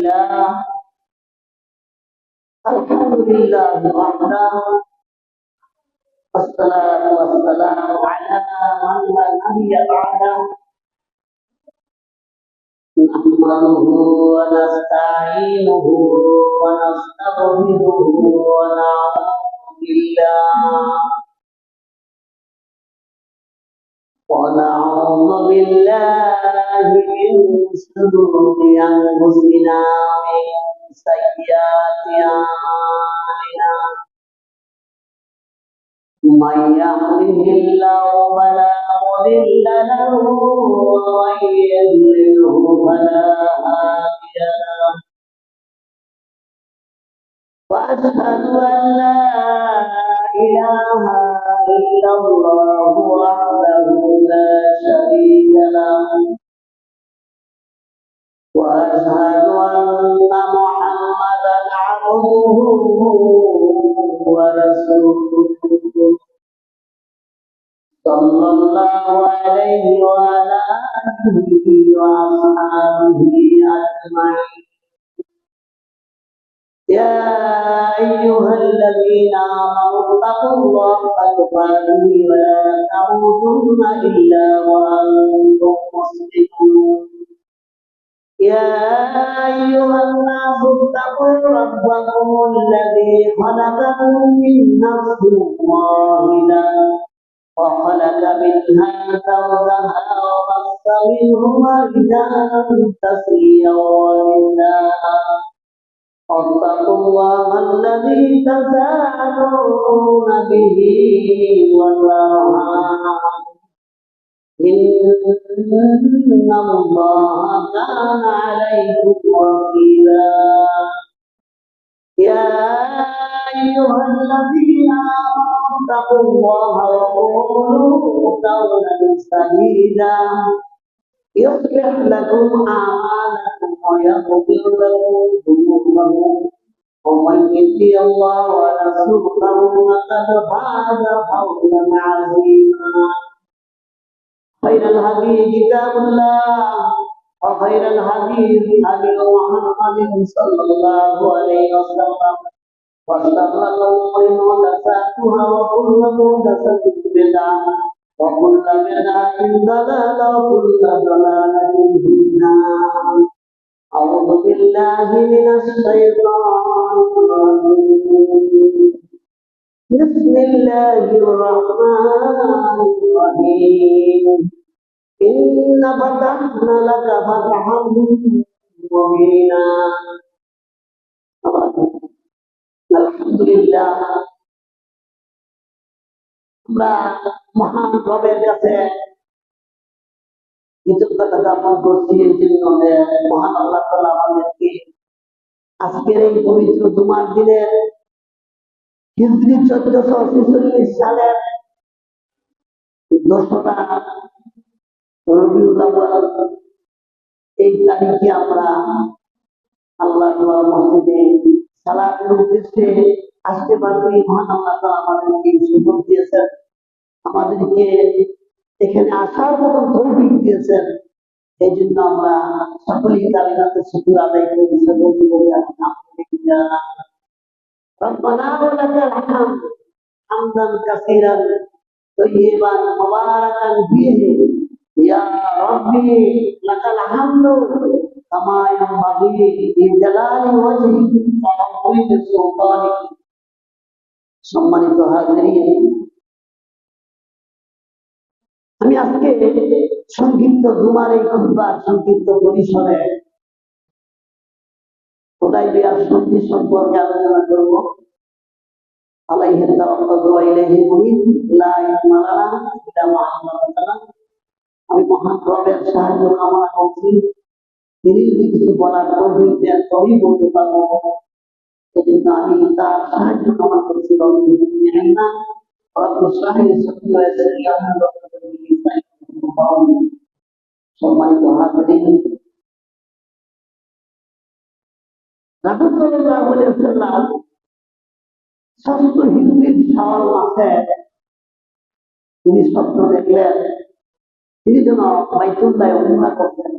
لله الحمد لله وحده والصلاة والسلام على من لا نبي بعده نحمده ونستعينه ونستغفره ونعوذ بالله من شرور أنفسنا ومن سيئات أعمالنا من يهده الله فلا مضل له ومن يضلله فلا هادي له وأشهد أن لا إله إلا الله وحده لا شريك له وأشهد أن محمدا عبده ورسوله صلى الله عليه وعلى آله وأصحابه أجمعين يا أيها الذين آمنوا اتقوا الله حق تقاته ولا تموتن إلا وأنتم مسلمون يا أيها الناس اتقوا ربكم الذي خلقكم من نفس واحدة وخلق منها زوجها وبث منهما رجالا كثيرا ونساء واتقوا الله الذي تساءلون به والأرحام إن الله كان عليكم رقيبا يا أيها الذين آمنوا اتقوا الله وقولوا قولا سديدا يصلح لكم أعمالكم ويغفر لكم ذنوبكم ومن يطع الله ورسوله فقد فاز فوزا عظيما خير الهدي كتاب الله وخير الحديث حديث محمد صلى الله عليه وسلم وشر الأمور محدثاتها وكل محدثة بدعة وكل بدعة ضلالة وكل ضلالة في النار أعوذ بالله من الشيطان الرجيم بسم الله الرحمن الرحيم إن فتحنا لك فتحا مبينا الحمد لله আমরা মহান রবের কাছে কৃতজ্ঞতা জ্ঞাপন করছি এই জন্য যে মহান আল্লাহ তাআলা আমাদেরকে আজকের এই পবিত্র জুমার দিনের হিজরি 1446 সালের 2রা রবিউল আউয়াল এই তারিখে আমরা আল্লাহর মসজিদে সালাতের উদ্দেশ্যে আসতে পারি। মহান আল্লাহ তাআলা আমাদেরকে সুযোগ দিয়েছেন, আমাদেরকে এখানে আসার মতো তৌফিক দিয়েছেন। এই জন্য আমরা সকলেই তার কাছে শুকর আদায় করি। সকলকে বলি আলহামদুলিল্লাহ। রব্বানা ওয়া লাকাল হামদ হামদান কাসীরান তাইয়িবান মুবারাকান ফীহি ইয়া রাব্বি লাকাল হামদু কামা ইয়ানবাগি লিজালালি ওয়াজহিকা ওয়া আযীমি সুলতানিক। সম্মানিত হাজিরিন, আমি আজকে সংক্ষিপ্ত জুমার এই খুতবার সংক্ষিপ্ত পরিসরে হুদায়বিয়ার সন্ধি সম্পর্কে আলোচনা করব। আলাইহি তাওয়াক্কালতু ওয়া ইলাইহি মুনীব, লা ইলাহা ইল্লা আল্লাহ। আমি মহান রবের সাহায্য কামনা করছি, তিনি যদি কিছু বলার তৌফিক দেন তবেই বলতে পারবো। এজন্য আমি তার সাহায্য কামনা করছি। রব্বি জিদনি রব্বি ইশরাহ লি সাদরি ওয়া ইয়াসসির লি আমরি সম্মানিত হাজিরিন, রাসূল সাল্লাল্লাহু আলাইহি ওয়াসাল্লাম 6 হিজরির শাওয়াল মাসে তিনি স্বপ্ন দেখলেন তিনি যেন বাইতুল্লাহ উমরা করতেন।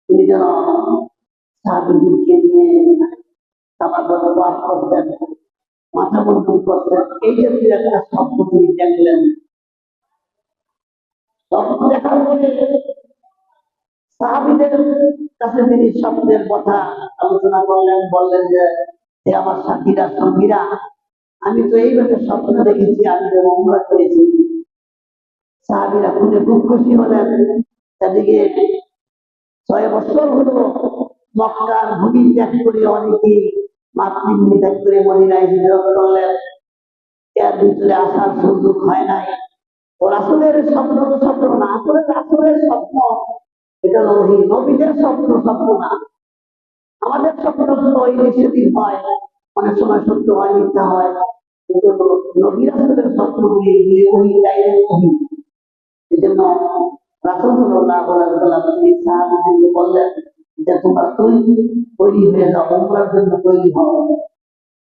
তিনি যেন সাহাবীদেরকে নিয়ে আমার বাস করতেন, মাথা মন্থন করতেন। এই জাতীয় একটা স্বপ্ন তিনি দেখলেন। স্বপ্ন দেখার পরে সাহাবীদের কাছে তিনি স্বপ্নের কথা আলোচনা করলেন, বললেন যে হে আমার সাথীরা, সঙ্গীরা, আমি তো এইভাবে স্বপ্ন দেখেছি, আমি তো উমরা করেছি। সাহাবীরা খুলে খুব খুশি হলেন। এদিকে 6 বছর হলো মক্কার ভূমি ত্যাগ করে অনেকে মাতৃভূমি ত্যাগ করে মদিনায় হিজরত করলেন, এর ভিতরে আসার সুযোগ হয় নাই। ও রাসূলের স্বপ্ন তো স্বপ্ন না, আসলে রাসূলের স্বপ্ন এটা নবীদের স্বপ্ন, স্বপ্ন না। আমাদের স্বপ্ন তো ওই সেদিন হয়, অনেক সময় সত্য হয়, মিথ্যা হয়, কিন্তু নবী রাসূলের স্বপ্নগুলি ওই ডাইরেক্ট ওহী। এই জন্য রাসূল সাল্লাল্লাহু আলাইহি ওয়াসাল্লাম তিনি সাহাবীদেরকে বললেন যে তোমরা তৈরি হয়ে যাও, উমরার জন্য তৈরি হও।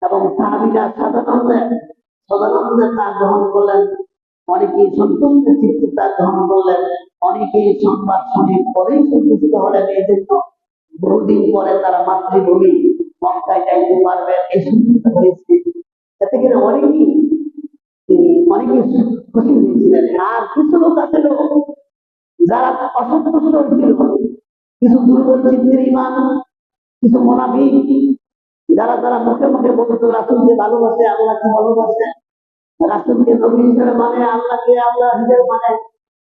এবং সাহাবীরা সাধারণত তা গ্রহণ করলেন, অনেকেই সন্তুষ্ট চিত্তে তা গ্রহণ করলেন, অনেকেই সংবাদ শুনে পরেই সন্তুষ্ট হলেন। এই জন্য বহুদিন পরে তারা মাতৃভূমি মক্কায় যাইতে পারবেন এই সন্তুষ্ট হয়েছে। এতে করে অনেকেই খুশি হয়েছিলেন। আর কিছু লোক আছে যারা অসন্তুষ্ট হয়েছিল, কিছু দুর্বল চিত্তের ঈমান, কিছু মুনাফিক, যারা যারা মুখে মুখে বলতো রাসূলকে ভালোবাসে, আল্লাহকে ভালোবাসে, রাসূলকে নবী হিসেবে মানে, আল্লাহকে আল্লাহ হিসেবে মানে,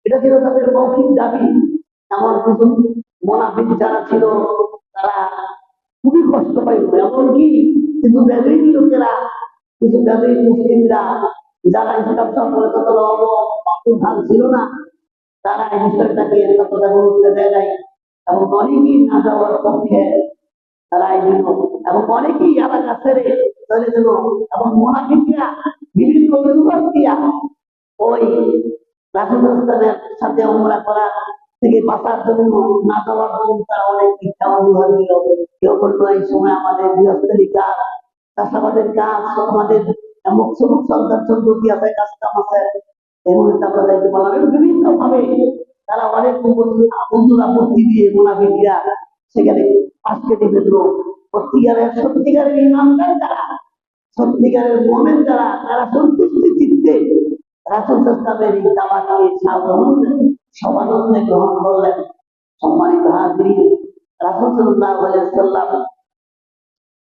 এটা ছিল তাদের মৌখিক দাবি। এমন কিছু মুনাফিক যারা ছিল তারা খুবই কষ্ট পাইল। এমনকি কিছু বেদুইন লোকেরা, কিছু বেদুইন মুসলিমরা যারা ইসলাম সম্পর্কে ততটা অবধান ছিল না, তারা এই বিষয়টাকে ততটা গুরুত্ব দেয় নাই এবং অনেকেই না যাওয়ার পক্ষে তারা এই জন্য, এবং অনেকেই এলাকা ছেড়ে চলে গেল। এবং মুনাফিকরা বিভিন্ন অজুহাত দিয়া ওই রাসূল ইসলামের সাথে উমরা করা থেকে বাঁচার জন্য, না যাওয়ার জন্য তারা অনেক মিথ্যা অজুহাত দিল। কেউ বললো এই সময় আমাদের গৃহস্থলী কাজ, চাষাবাদের কাজ, আমাদের মুখ সন্তান সন্ততি আছে, কাজ কাম আছে, এই মুহূর্তে আমরা যাইতে পারলাম। বিভিন্ন ভাবে তারা অনেক বন্ধুর আপত্তি দিয়ে মুনাফিকরা সেখানে পাশ কেটে ফেললো। সত্যিকারের ইমানদার যারা, সত্যিকারের মুমিন যারা, তারা সন্তুষ্টি চিত্তে রাসূল সাল্লাল্লাহু এই দাওয়াতকে সমানন্দে গ্রহণ করলেন। সম্মানিত হাজিরিন, রাসূল সাল্লাল্লাহু আলাইহি ওয়াসাল্লাম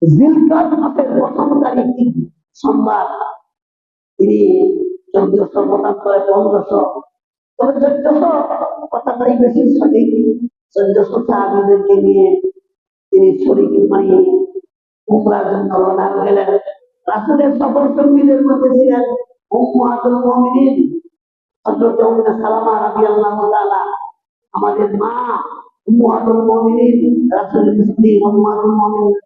জিলকাদ মাসের ১ম তারিখ সোমবার তিনি 1475 1500, তবে 1400 কথাটাই বেশি সঠিক। 1400 সাহাবীদেরকে নিয়ে তিনি শরীক মানে উমরার জন্য রওনা গেলেন। রাসূলের সফর সঙ্গীদের মধ্যে ছিলেন উম্মাহাতুল মুমিনিন হযরত উম্মে সালামা রাদিয়াল্লাহু তাআলা, আমাদের মা উম্মাহাতুল মুমিনিন, রাসূলের স্ত্রী উম্মাহাতুল মুমিনিন,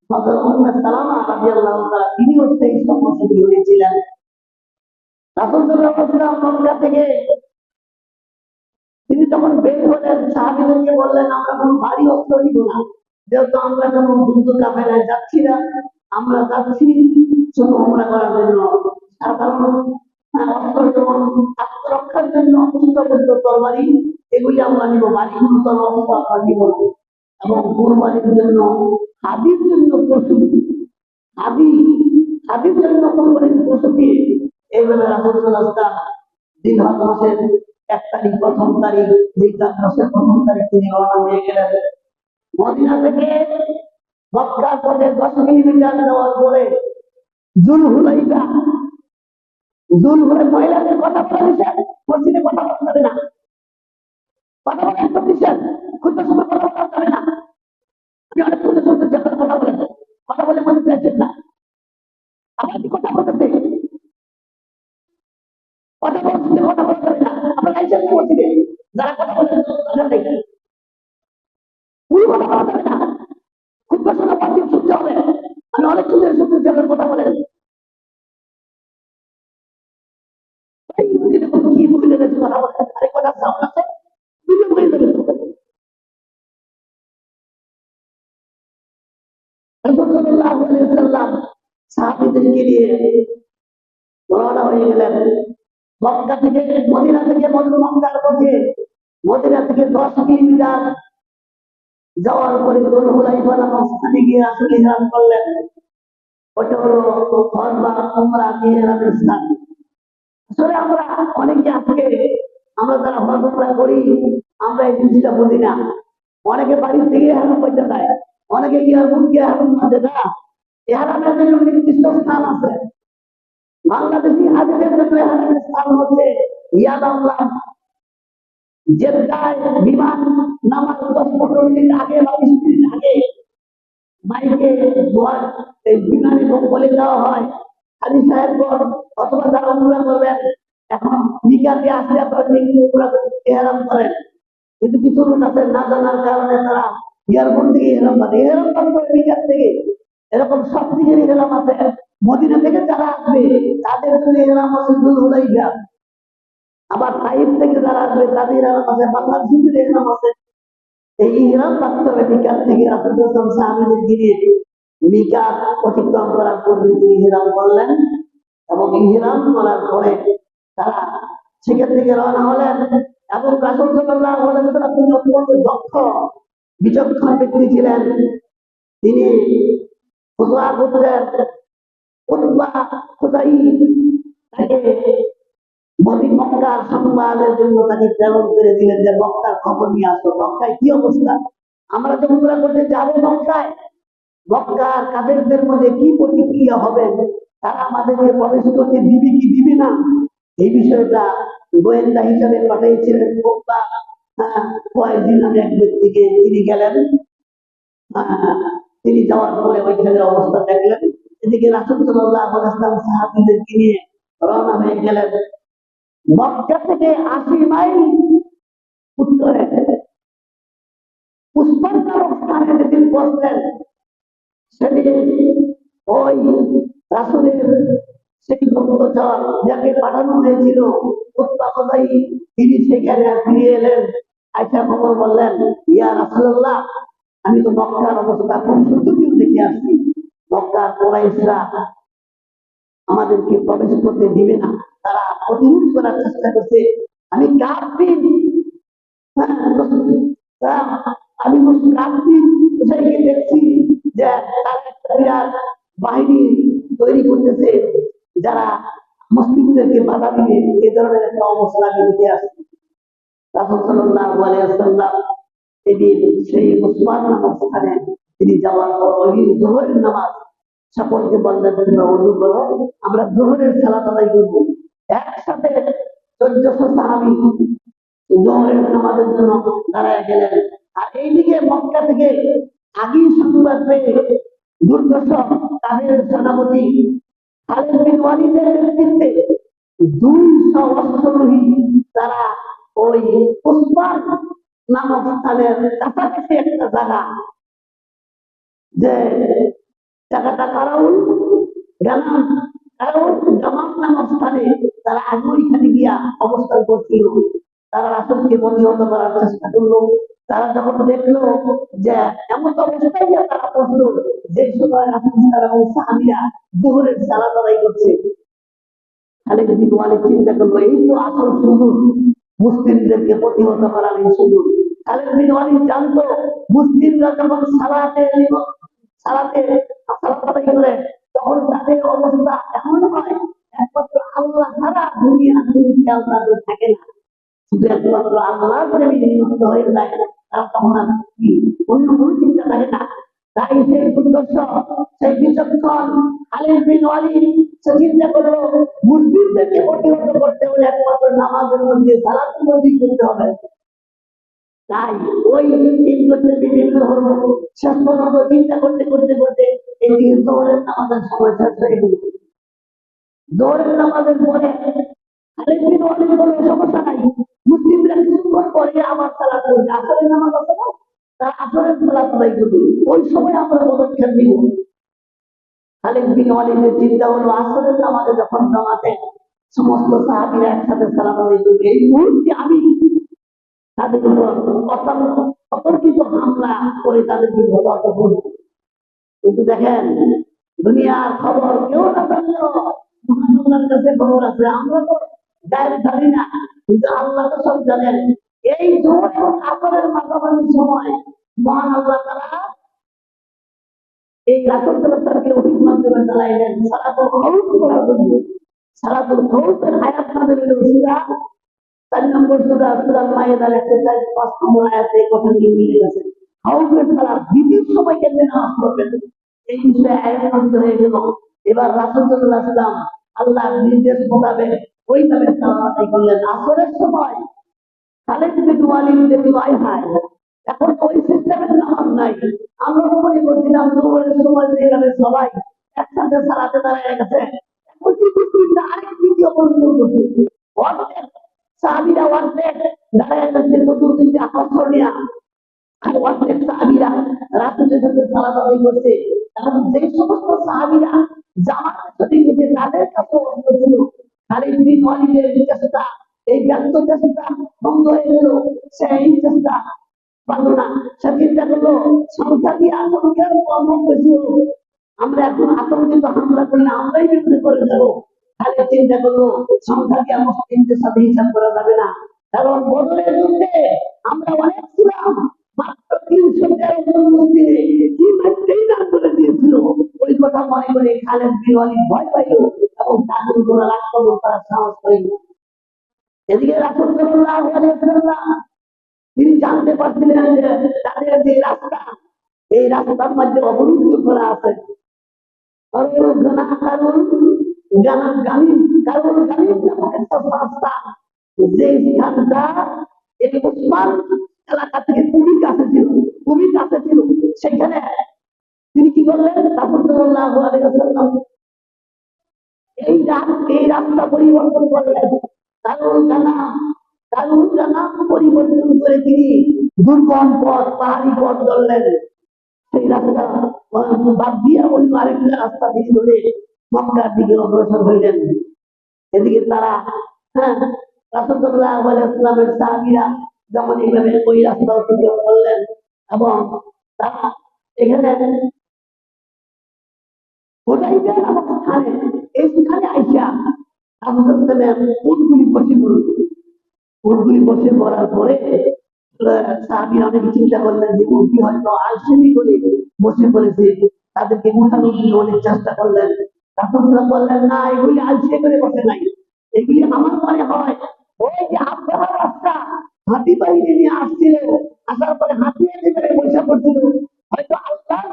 হযরত উম্মে সালামা রাদিয়াল্লাহু তাআলা, তিনিও সেই সফর সঙ্গী হয়েছিলেন। রাসূল সাল্লাল্লাহু আলাইহি ওয়াসাল্লাম মক্কা থেকে তিনি যখন বের হলেন, সাহাবীদেরকে বললেন আমরা কোনো ভারী অস্ত্র নিব না, যেহেতু আমরা কোনো যুদ্ধ কাফেলায় যাচ্ছি না, আমরা যাচ্ছি শুধু উমরা করার জন্য। সাধারণ অস্ত্র যেমন আত্মরক্ষার জন্য পুস্তবদ্ধ তরবারি, এগুলি আমরা নিব, ভারী গুরুতর অস্ত্র আমরা নিব না। এবং কুরবানির জন্য হাদির জন্য পশু, হাদির জন্য কুরবানির পশুকে এইভাবে রাসূল সাল্লাল্লাহু আলাইহি ওয়াসাল্লাম জিলহজ মাসের 1 তারিখ, 1ম তারিখ, জিলহজ মাসের 1ম তারিখ তিনি রওনা হয়ে গেলেন। মদিনা থেকে মক্কার পথে 10 কিলোমিটার যাওয়ার পরে জুলহুলাইফা মহিলাদের কথা বলা নিষেধ, মসজিদে কথা বলতে হবে না, কথা বলা একদম নিষেধ, খুব সময় কথা বলতে হবে না। আমি অনেক শুনতে কথা বলে মনে চাইছেন না, আপনার কি কথা বলতেছে, কথা বলতে হবে না, আপনার লাইসেন্স মসজিদে যারা কথা বলতে পুরো কথা বলতে হবে না, খুব সময় পাঁচ দিন শুনতে হবে। আমি অনেক শুনতে কথা বলেন, কি মহিলাদের কথা বলেন, আরেক কথা সাউন্ড আছে, দুটো মহিলাদের সাহাবীদেরকে নিয়ে রওনা হয়ে গেলেন। মক্কা থেকে, মদিনা থেকে মক্কার পথে, মদিনা থেকে 10 কিলোমিটার যাওয়ার পরে দোল হুলাইফা নামক স্থানে গিয়ে রাসূল ইহরাম করলেন। ওটা হলো হজ বা উমরা ইহরামের স্থান। আসলে আমরা অনেকে আজকে আমরা যারা হজ উমরা করি আমরা এই জিনিসটা বুঝি না। অনেকে বাড়ি থেকে ইহরাম করতে দেয়, অনেকে এয়ারপোর্ট গিয়ে ইহরাম করতে দেয়। ইহরামের জন্য নির্দিষ্ট স্থান আছে। বাংলাদেশি হাজিদের জন্য ইহরামের স্থান হচ্ছে ইয়াদাল্লাহ, জেদ্দায় বিমান নামার 10-15 মিনিট আগে বা 20 মিনিট আগে মাইকে এই বিমানে বলে দেওয়া হয় হাজি সাহেবগণ অথবা যারা উমরা করবেন এখন মিকাতে আসলে আপনারা উমরা ইহরাম করেন। কিন্তু কিছু লোক আছে না জানার কারণে তারা এয়ারপোর্ট থেকে ইহরাম বাঁধে, ইহরাম বাঁধে মিকাত থেকে। এরকম সব দিকের ইহরাম আছে। মদিনা থেকে যারা আসবে তাদের জন্য ইহরাম আছে দুল হুলাইফা। আবার তাইফ থেকে যারা আসবে তাদের ইহরাম আছে, বাংলাদেশের ইহরাম আছে। এই ইহরাম বাঁধতে হবে মিকাত থেকে। রাসূলুল্লাহ সাহাবীদেরকে নিয়ে মিকাত অতিক্রম করার পূর্বে তিনি ইহরাম করলেন এবং ইহরাম করার পরে তারা সেখান থেকে রওনা হলেন। এবং রাসূল সাল্লাল্লাহু আলাইহি ওয়াসাল্লাম তিনি অত্যন্ত দক্ষ বিচক্ষণ ব্যক্তি ছিলেন। তিনি খুতবা করতেন, খুতবা খুদাই তাকে মক্কার সংবাদের জন্য তাকে প্রেরণ করে দিলেন যে মক্কার খবর নিয়ে আসো, মক্কায় কি অবস্থা, আমরা যে উমরা করতে যাবো মক্কায়, মক্কার কাফেরদের মধ্যে কি প্রতিক্রিয়া হবে, তারা আমাদেরকে প্রবেশ করতে দিবে কি দিবে না, এই বিষয়টা গোয়েন্দা হিসাবে পাঠিয়েছিলেন মক্কা কয়েকদিন নামে এক ব্যক্তিকে। তিনি গেলেন, তিনি যাওয়ার পরে ওইখানের অবস্থা দেখলেন। এদিকে রাসূল সাল্লাল্লাহু আলাইহি ওয়াসাল্লাম সাহাবীদেরকে নিয়ে রওনা হয়ে গেলেন। মক্কা থেকে 80 মাইল উত্তরে উসমান নামক স্থানে যেদিন পৌঁছলেন সেদিন ওই রাসূলের সেই গুপ্তচর যাকে পাঠানো হয়েছিল খুতবা খুদাই তিনি সেখানে ফিরে এলেন। আয়েশা খবর বললেন, ইয়া রাসূলুল্লাহ, আমি তো মক্কার অবস্থা খুব সুযোগীয় দেখে আসছি, মক্কার কুরাইশরা আমাদেরকে প্রবেশ করতে দিবে না, তারা প্রতিরোধ করার চেষ্টা করছে। আমি কাফির, আমি কাফির দেখছি যে তারা একটা বিরাট বাহিনী তৈরি করতেছে যারা মুসলিমদেরকে বাধা দিবে, এই ধরনের একটা অবস্থা আমি দেখে আসছি। রাসূল সাল্লাল্লাহু আলাইহি ওয়াসাল্লাম এদিন সেই উসমান নামক স্থানে তিনি যাওয়ার পর ওই যোহরের নামাজ সকলকে বললেন তোমরা ওযু করো, আমরা যোহরের সালাত আদায় করবো। একসাথে 1400 সাহাবী যোহরের নামাজের জন্য দাঁড়ায় গেলেন। আর এইদিকে মক্কা থেকে আগেই সংবাদ পেয়ে দুর্দর্শ তাদের সেনাপতি খালিদ বিন ওয়ালিদের নেতৃত্বে 200 অশ্বারোহী তারা ওই উসমান নামক স্থানের কাছাকাছি একটা জায়গা, যে জায়গাটা কারাউল জামাত নামক স্থানে তারা আগে ওইখানে গিয়া অবস্থান করছিল। তারা রাসূলকে প্রতিহত করার চেষ্টা করলো। তারা যখন দেখলো যে এমন অবস্থায় গিয়া তারা পৌঁছলো যে সময় রাসূল এবং সাহাবীরা যোহরের সালাত আদায় করছে, খালিদ বিন ওয়ালিদ চিন্তা করলো এই তো আসল সুযোগ মুসলিমদেরকে প্রতিহত করার এই সুযোগ। খালিদ বিন ওয়ালিদ জানতো মুসলিমরা যখন সালাতে সালাত আদায় করে তখন তাদের অবস্থা এমন হয় একমাত্র আল্লাহ ছাড়া দুনিয়ার কোনো খেয়াল তাদের থাকে না, শুধু একমাত্র আল্লাহর প্রেমে নিযুক্ত হয়ে যায়। তারা তখন আর কি অন্য কোনো চিন্তা থাকে না। তাই সেই দুর্দর্শ সেই বিচক্ষণ খালিদ বিন ওয়ালিদ সে চিন্তা করলো মুসলিমদেরকে প্রতিহত করতে হলে একমাত্র নামাজের মধ্যে সালাতের মধ্যেই করতে হবে। তাই ওই বিভিন্ন হলো শেষ পর্যন্ত চিন্তা করতে করতে করতে এই যোহরের নামাজের সময় শেষ হয়ে গেল। যোহরের নামাজের পরে খালিদ বিন ওয়ালিদ বলল সমস্যা নাই, মুসলিমরা কিছুক্ষণ পরে আবার সালাত করবে, আসরের নামাজ আছে না, তারা আসরের সালাত আদায় করবে, ওই সময় আমরা পদক্ষেপ নিব। খালিদ বিন ওয়ালিদের চিন্তা হলো আসরের নামাজে যখন জামাতে সমস্ত সাহাবীরা একসাথে সালাত আদায় করবে, এই মুহূর্তে আমি তাদের উপর অতর্কিত হামলা করে তাদেরকে হতাহত করব। কিন্তু দেখেন দুনিয়ার খবর কেউ না জানলেও মহান কাছে খবর আছে, আমরা তো গায়েব জানি না, কিন্তু আল্লাহ তো সব জানেন। এই জোর আসরের মাঝামাঝি সময় মহান আল্লাহ তাআলা এই রাসূল সাল্লাল্লাহু আলাইহি ওয়াসাল্লামকে ওহীর মাধ্যমে জানাইলেন সালাতুল খাউফ করার জন্য। সালাতুল খাউফের আয়াত নাযিল হলো সূরা 4 নম্বর সূরা সূরা মায়েদার 104-5 নম্বর আয়াতে এই কথা নিয়ে মিলে গেছে। খাউফের সালাত বিবির সময় কেমনে নামাজ পড়বেন এই বিষয়ে আয়াত নাযিল হয়ে গেল। এবার রাসূল সাল্লাল্লাহু আলাইহি ওয়াসাল্লাম আল্লাহর নির্দেশ মোতাবেক ওইভাবে সালাত আদায় করলেন। আসরের সময় খালিদ বিন ওয়ালিদ যে দোয়ায় হয় এখন ওই সিস্টেমের নামাজ নাই। আমরা মনে করছিলাম দুপুরের সময় যেভাবে সবাই একসাথে সালাতে দাঁড়ায় গেছে এখন কিন্তু আরেক দ্বিতীয় পর্যন্ত অর্ধেক সাহাবীরা অর্ধেক দাঁড়ায় গেছে নতুন তিনটে আকর্ষণীয় আর অর্ধেক সাহাবীরা রাসূলের সাথে সালাত আদায় করছে। কারণ যে সমস্ত সাহাবীরা জামাতের সাথে গেছে তাদের কাছে অস্ত্র ছিল। খালিদ বিন ওয়ালিদের চেষ্টা এই ব্যর্থ চেষ্টা বন্ধ হয়ে গেল। সে এই চেষ্টা পারল না। সে চিন্তা করলো সংখ্যা দিয়ে আতঙ্কের কম বেশি হলো, আমরা এখন আতঙ্কিত হামলা করলে আমরাই বিক্রি করে দেবো। খালি চিন্তা করলো সংখ্যা দিয়ে মুসলিমদের সাথে হিসাব করা যাবে না, কারণ বদরের যুদ্ধে আমরা অনেক ছিলাম, মাত্র 313 জন মুসলিমে কি মাত্রই দান করে দিয়েছিল। ওই কথা মনে করে খালিদ বিন ওয়ালিদ ভয় পাইল এবং তাদের উপর আক্রমণ করার সাহস পাইল। এদিকে রাসূল সাল্লাল্লাহু আলাইহি ওয়াসাল্লাম তিনি জানতে পারছিলেন যে তাদের যে রাস্তা এই রাস্তার মধ্যে অবরুদ্ধ করা আছে। যে স্থানটা এই উসমান এলাকা থেকে খুবই কাছে ছিল, খুবই কাছে ছিল, সেখানে তিনি কি করলেন রাসূল সাল্লাল্লাহু আলাইহি ওয়াসাল্লাম এই রাস্তা পরিবর্তন করলেন। কারণ পরিবর্তন করে তিনি দুর্গম পথ পাহাড়ি পথ ধরলেন। সেই রাস্তা বাদ দিয়ে অন্য আরেকটা রাস্তা দিয়ে ধরে মক্কার দিকে অগ্রসর হইলেন। এদিকে তারা রাসূল সাল্লাল্লাহু আলাইহি ওয়াসাল্লামের সাহাবীরা যেমন এইভাবে ওই রাস্তা অতিক্রম করলেন এবং তারা এখানে হুদাইবিয়া নামক স্থানে এইখানে আইসা উটগুলি বসে পড়ল। উটগুলি বসে পড়ার পরে সাহাবীরা অনেকে চিন্তা করলেন যে উটটি হয়তো আলসেমি করে বসে পড়েছে, তাদেরকে উঠানোর জন্য অনেক চেষ্টা করলেন। রাসূল বললেন না, এগুলি আলসে করে বসে নাই, এগুলি আমার মনে হয় ওই যে আব্রাহার রাস্তা হাতি বাহিনী নিয়ে আসছিল, আসার পরে হাতি একেবারে বসে পড়ছিল, হয়তো আল্লাহর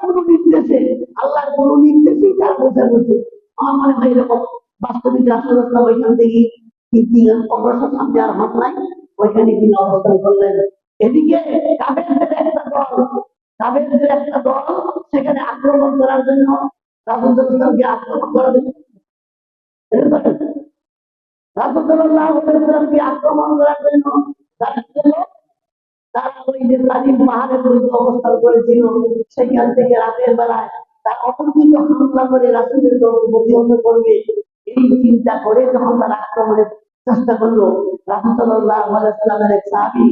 কোনো নির্দেশেই তারা বসে পড়ছে। আমার মনে হয় এরকম বাস্তবিক রাসূল ওইখান থেকে অগ্রসর সামনে আর হন নাই, ওইখানে তিনি অবস্থান করলেন। এদিকে কাফেরদের একটা দল সেখানে আক্রমণ করার জন্য রাসূল সাল্লাল্লাহু আক্রমণ করার জন্য রাসূল সাল্লাল্লাহু আলাইহি ওয়াসাল্লামকে আক্রমণ করার জন্য তারা ওই যে তাজিম পাহাড়ের মধ্যে অবস্থান করেছিল, সেখান থেকে রাতের বেলায় তার অপরিচিত হামলা করে রাসূলের দলকে প্রতিহত করবে এই চিন্তা করে যখন তারা আক্রমণের চেষ্টা করলো, রাসূল সাল্লাল্লাহু আলাইহি ওয়াসাল্লামের এক সাহাবী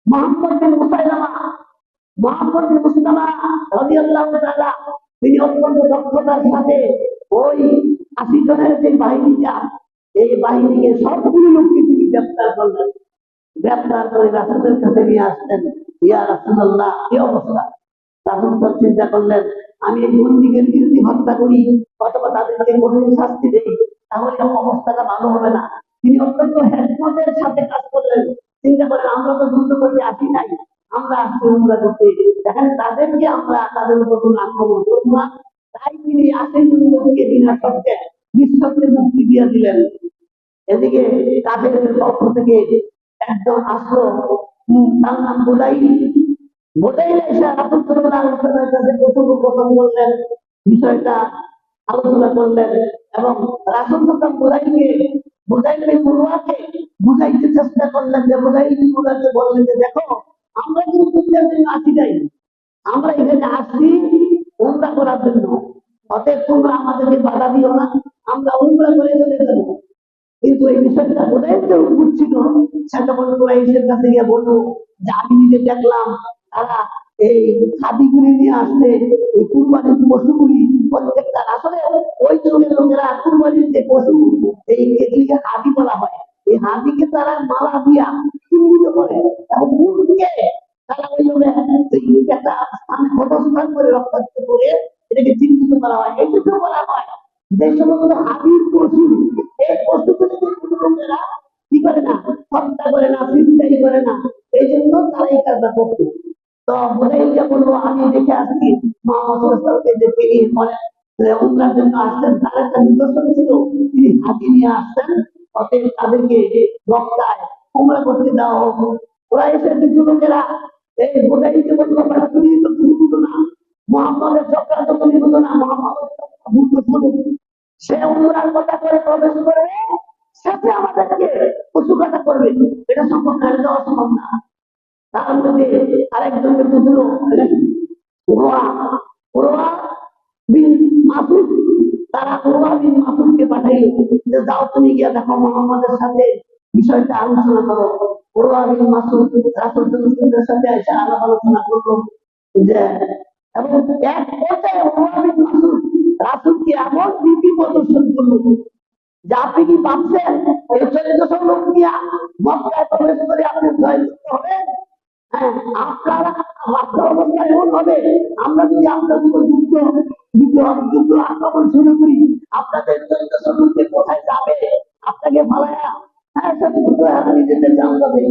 মুহাম্মদ বিন মুসলামা রাদিয়াল্লাহু তাআলা তিনি অত্যন্ত দক্ষতার সাথে ওই 80 জনের যে বাহিনীটা, এই বাহিনীকে সবগুলো লোককে তিনি গ্রেফতার করলেন। গ্রেফতার করে রাসূলের কাছে নিয়ে আসলেন। ইয়া রাসূলুল্লাহ, কি অবস্থা? রাসূল চিন্তা করলেন আমি এই বন্দীদের যদি হত্যা করি অথবা তাদেরকে কঠিন শাস্তি দেই তাহলে অবস্থাটা ভালো হবে না। তিনি অত্যন্ত হিকমতের সাথে কাজ করলেন। চিন্তা করেন আমরা তো যুদ্ধ করতে আসি নাই, আমরা আসছি উমরা করতে, এখানে তাদেরকে আমরা তাদের উপর কোনো আক্রমণ করবো না। তাই তিনি 80 জন লোককে বিনা শর্তে নিঃশর্তে মুক্তি দিয়ে দিলেন। এদিকে কাফেরদের পক্ষ থেকে একজন আসলো, তার নাম বুদাইল এসে রাসূল সাল্লাল্লাহু আলাইহি ওয়াসাল্লামের কাছে কথোপকথন করলেন, বিষয়টা আলোচনা করলেন এবং রাসূল সাল্লাল্লাহু বুদাইল বিন মুরওয়াকে বুঝাইতে চেষ্টা করলেন যে বুদাইল বিন মুরওয়াকে বললেন যে দেখো আমরা কিন্তু যুদ্ধের জন্য আসি নাই, আমরা এখানে আসছি উমরা করার জন্য, অতএব তোমরা আমাদেরকে বাধা দিও না, আমরা উমরা করে চলে যাবো। কিন্তু এই বিষয়টা বুদাইলকে বুঝছিল। সে যখন কুরাইশের কাছে গিয়ে বললো যে আমি নিজে দেখলাম তারা এই হাদিগুলি নিয়ে আসছে, এই কুরবানির পশুগুলি প্রত্যেকটা আসলে ওই যুগের লোকেরা কুরবানির যে পশু এগুলিকে হাদি বলা হয়, এই হাদিকে তারা মালা দিয়া চিহ্নিত করে এবং উটকে তারা ওই একটা স্থানে ক্ষতস্থান করে রক্তাক্ত করে এটাকে চিহ্নিত করা হয়। এই জন্য বলা হয় যে সমস্ত হাতির পশু, এই পশুগুলিকে লোকেরা কি করে না, হত্যা করে না, চিন্তাই করে না, এই জন্য তারা এই কাজটা করতো। তো বোঝাই যে বলবো, আমি দেখে আসছি মোহাম্মদকে যে তিনি মনে উমরার জন্য আসছেন, তার একটা নিদর্শন ছিল, তিনি হাতি নিয়ে আসছেন, অতএব তাদেরকে মক্কায় উমরা করতে দেওয়া হোক। ওরা এসে কিছু লোকেরা এই বোঝাইকে বললো, তুমি তো কিছু বুঝো না, মোহাম্মদের চক্রান্ত তুমি বুঝো না, মোহাম্মদ বুঝতে শুরু, সে উমরার কথা করে প্রবেশ করবে, সাথে আমাদেরকে পশু কাটা করবে, এটা সম্ভব না, এটা অসম্ভব না। তার মধ্যে আরেকজন ব্যক্তি ছিল উরওয়া, উরওয়া বিন মাসুদ। তারা উরওয়া বিন মাসুদকে পাঠাইল যে যাও তুমি গিয়ে দেখো মোহাম্মদের সাথে বিষয়টা আলোচনা করো। উরওয়া বিন মাসুদ রাসূল সাল্লাল্লাহু আলাইহি ওয়াসাল্লামের সাথে এসে আলাপ আলোচনা করলো যে, এবং এক পর্যায়ে উরওয়া বিন মাসুদ রাসূলকে এমন ভীতি প্রদর্শন করলো যে আপনি কি ভাবছেন এই 1400 লোক নিয়ে মক্কায় প্রবেশ করে আপনি জয় করতে হবে? হ্যাঁ, আপনারা আপনার অবস্থা এমন হবে, আমরা যদি আপনার উপর যুদ্ধ যুদ্ধ যুদ্ধ আক্রমণ শুরু করি, আপনাদের 1400 লোককে কোথায় যাবে? আপনাকে ফালায়া হ্যাঁ সব যুদ্ধ হারানি যেতে চান তবে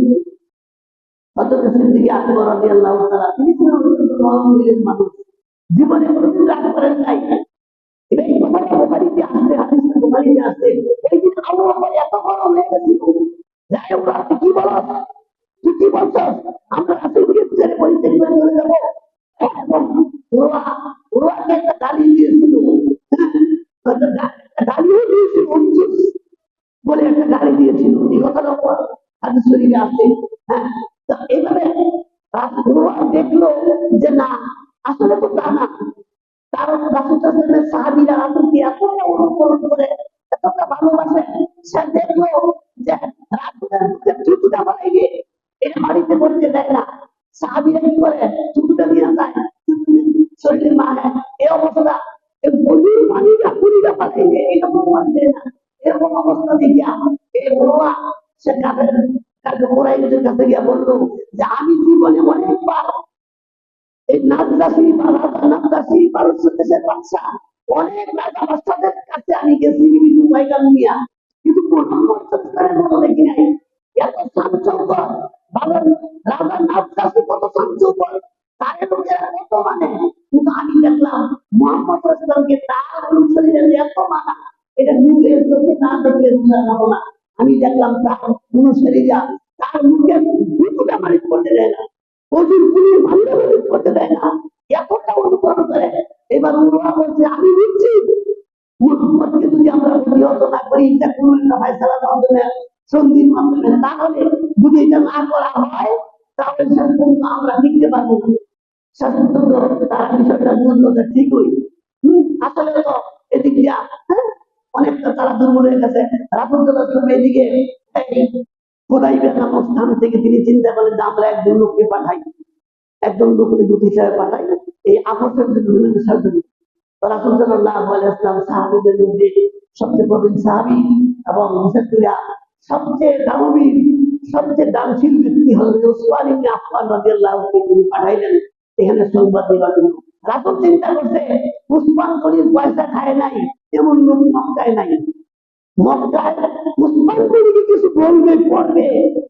হযরত সিদ্দিক আকবর রাদিয়াল্লাহু তাআলা তিনি ছিলেন অত্যন্ত নরম দিলের মানুষ, জীবনে কোনোদিন রাগ করেন নাই। এই কথাটা বুখারীতে আসছে, হাদিসটা বুখারীতে আসছে। এই যে আবু বকর এত গরম হয়ে গেছিল, যাই হোক আপনি কি বলেন, তুই কি বলছস, আমরা রাসূলকে ছেড়ে পরিত্যাগ করে চলে যাবো? এবং উরওয়াকে একটা গালি দিয়েছিল, একটা গালিও দিয়েছিল, বলে একটা গালি দিয়েছিল, এই কথাটা হাদিস শরীফে আছে। হ্যাঁ, তো এইভাবে উরওয়া দেখলো যে না, আসলে তো তা না, কারণ রাসূল সাল্লাল্লাহু আলাইহি ওয়াসাল্লামের সাহাবীরা রাসূলকে এতটা অনুসরণ করে, এতটা ভালোবাসে, সে দেখলো যে রাসূলের মুখে থুতুটা বানাইলে এটা বাড়িতে করতে দেয় না। সাহাবীরা কি করে, থুতুটা নিয়ে যায় শরীরে মারে, এই অবস্থা এই গলির পানিটা পুরিটা বানাইলে এটা প্রমাণ দেয় না। এরকম অবস্থা দেখিয়া এই বড়ুয়া সে কাকে কোরাইশের কাছে গিয়ে বললো যে আমি জীবনে অনেকবার এই নাজদাসী বা রাজা নাজদাসী ভারত দেশের বাদশা অনেক রাজা বাদশাদের কাছে আমি গেছি বিভিন্ন পাইকাম নিয়া, কিন্তু মোহাম্মদ সরকারের মতো দেখি নাই এত চাঞ্চল্যকর। ভালো রাজা নাজদাসী কত চাঞ্চল্যকর, তার লোকেরা কত মানে, কিন্তু আমি দেখলাম মোহাম্মদ সাল্লাল্লাহু তার অনুসারীরা এত মানা, এটা নিজের চোখে না দেখলে বোঝা যাবে না। আমি দেখলাম তার অনুসারীরা তার মুখে দুটোটা মালিক করতে দেয় না, প্রচুর পুলিশ ভান্ডাবাজি করতে দেয় না, এতটা অনুকরণ করে। এবার উমরা বলছে আমি নিচ্ছি মুহাম্মদকে যদি আমরা প্রতিহত না করি, এটা কোনো একটা ফায়সালার মাধ্যমে, সন্ধির মাধ্যমে, তাহলে যদি এটা না করা হয় তাহলে শেষ পর্যন্ত আমরা টিকতে পারবো না। শেষ পর্যন্ত তারা বিষয়টা বুঝলো যে ঠিকই, আসলে তো এদিক দিয়া অনেকটা তারা দুর্বল হয়ে গেছে। রাসূল সাল্লাল্লাহু আলাইহি ওয়াসাল্লাম এদিকে হুদাইবিয়া নামক স্থান থেকে তিনি চিন্তা করলেন যে আমরা একজন লোককে পাঠাই, একজন লোককে দূত হিসাবে পাঠাই এই আপসের জন্য, মীমাংসার জন্য। রাসূল সাল্লাল্লাহু আলাইহি ওয়াসাল্লাম সাহাবীদের মধ্যে সবচেয়ে প্রবীণ সাহাবী এবং বিশেষ করে সবচেয়ে দানবীর, সবচেয়ে দানশীল ব্যক্তি হযরত উসমান ইবনে আফফান রাদিয়াল্লাহু আনহু তিনি পাঠাইলেন এখানে সংবাদ দেওয়ার জন্য। রাসূল চিন্তা করছে উসমান গনির পয়সা খায় নাই এমন লোক মক্কায় নাই, মক্কায় উসমান গনিকে কিছু বলবে পড়বে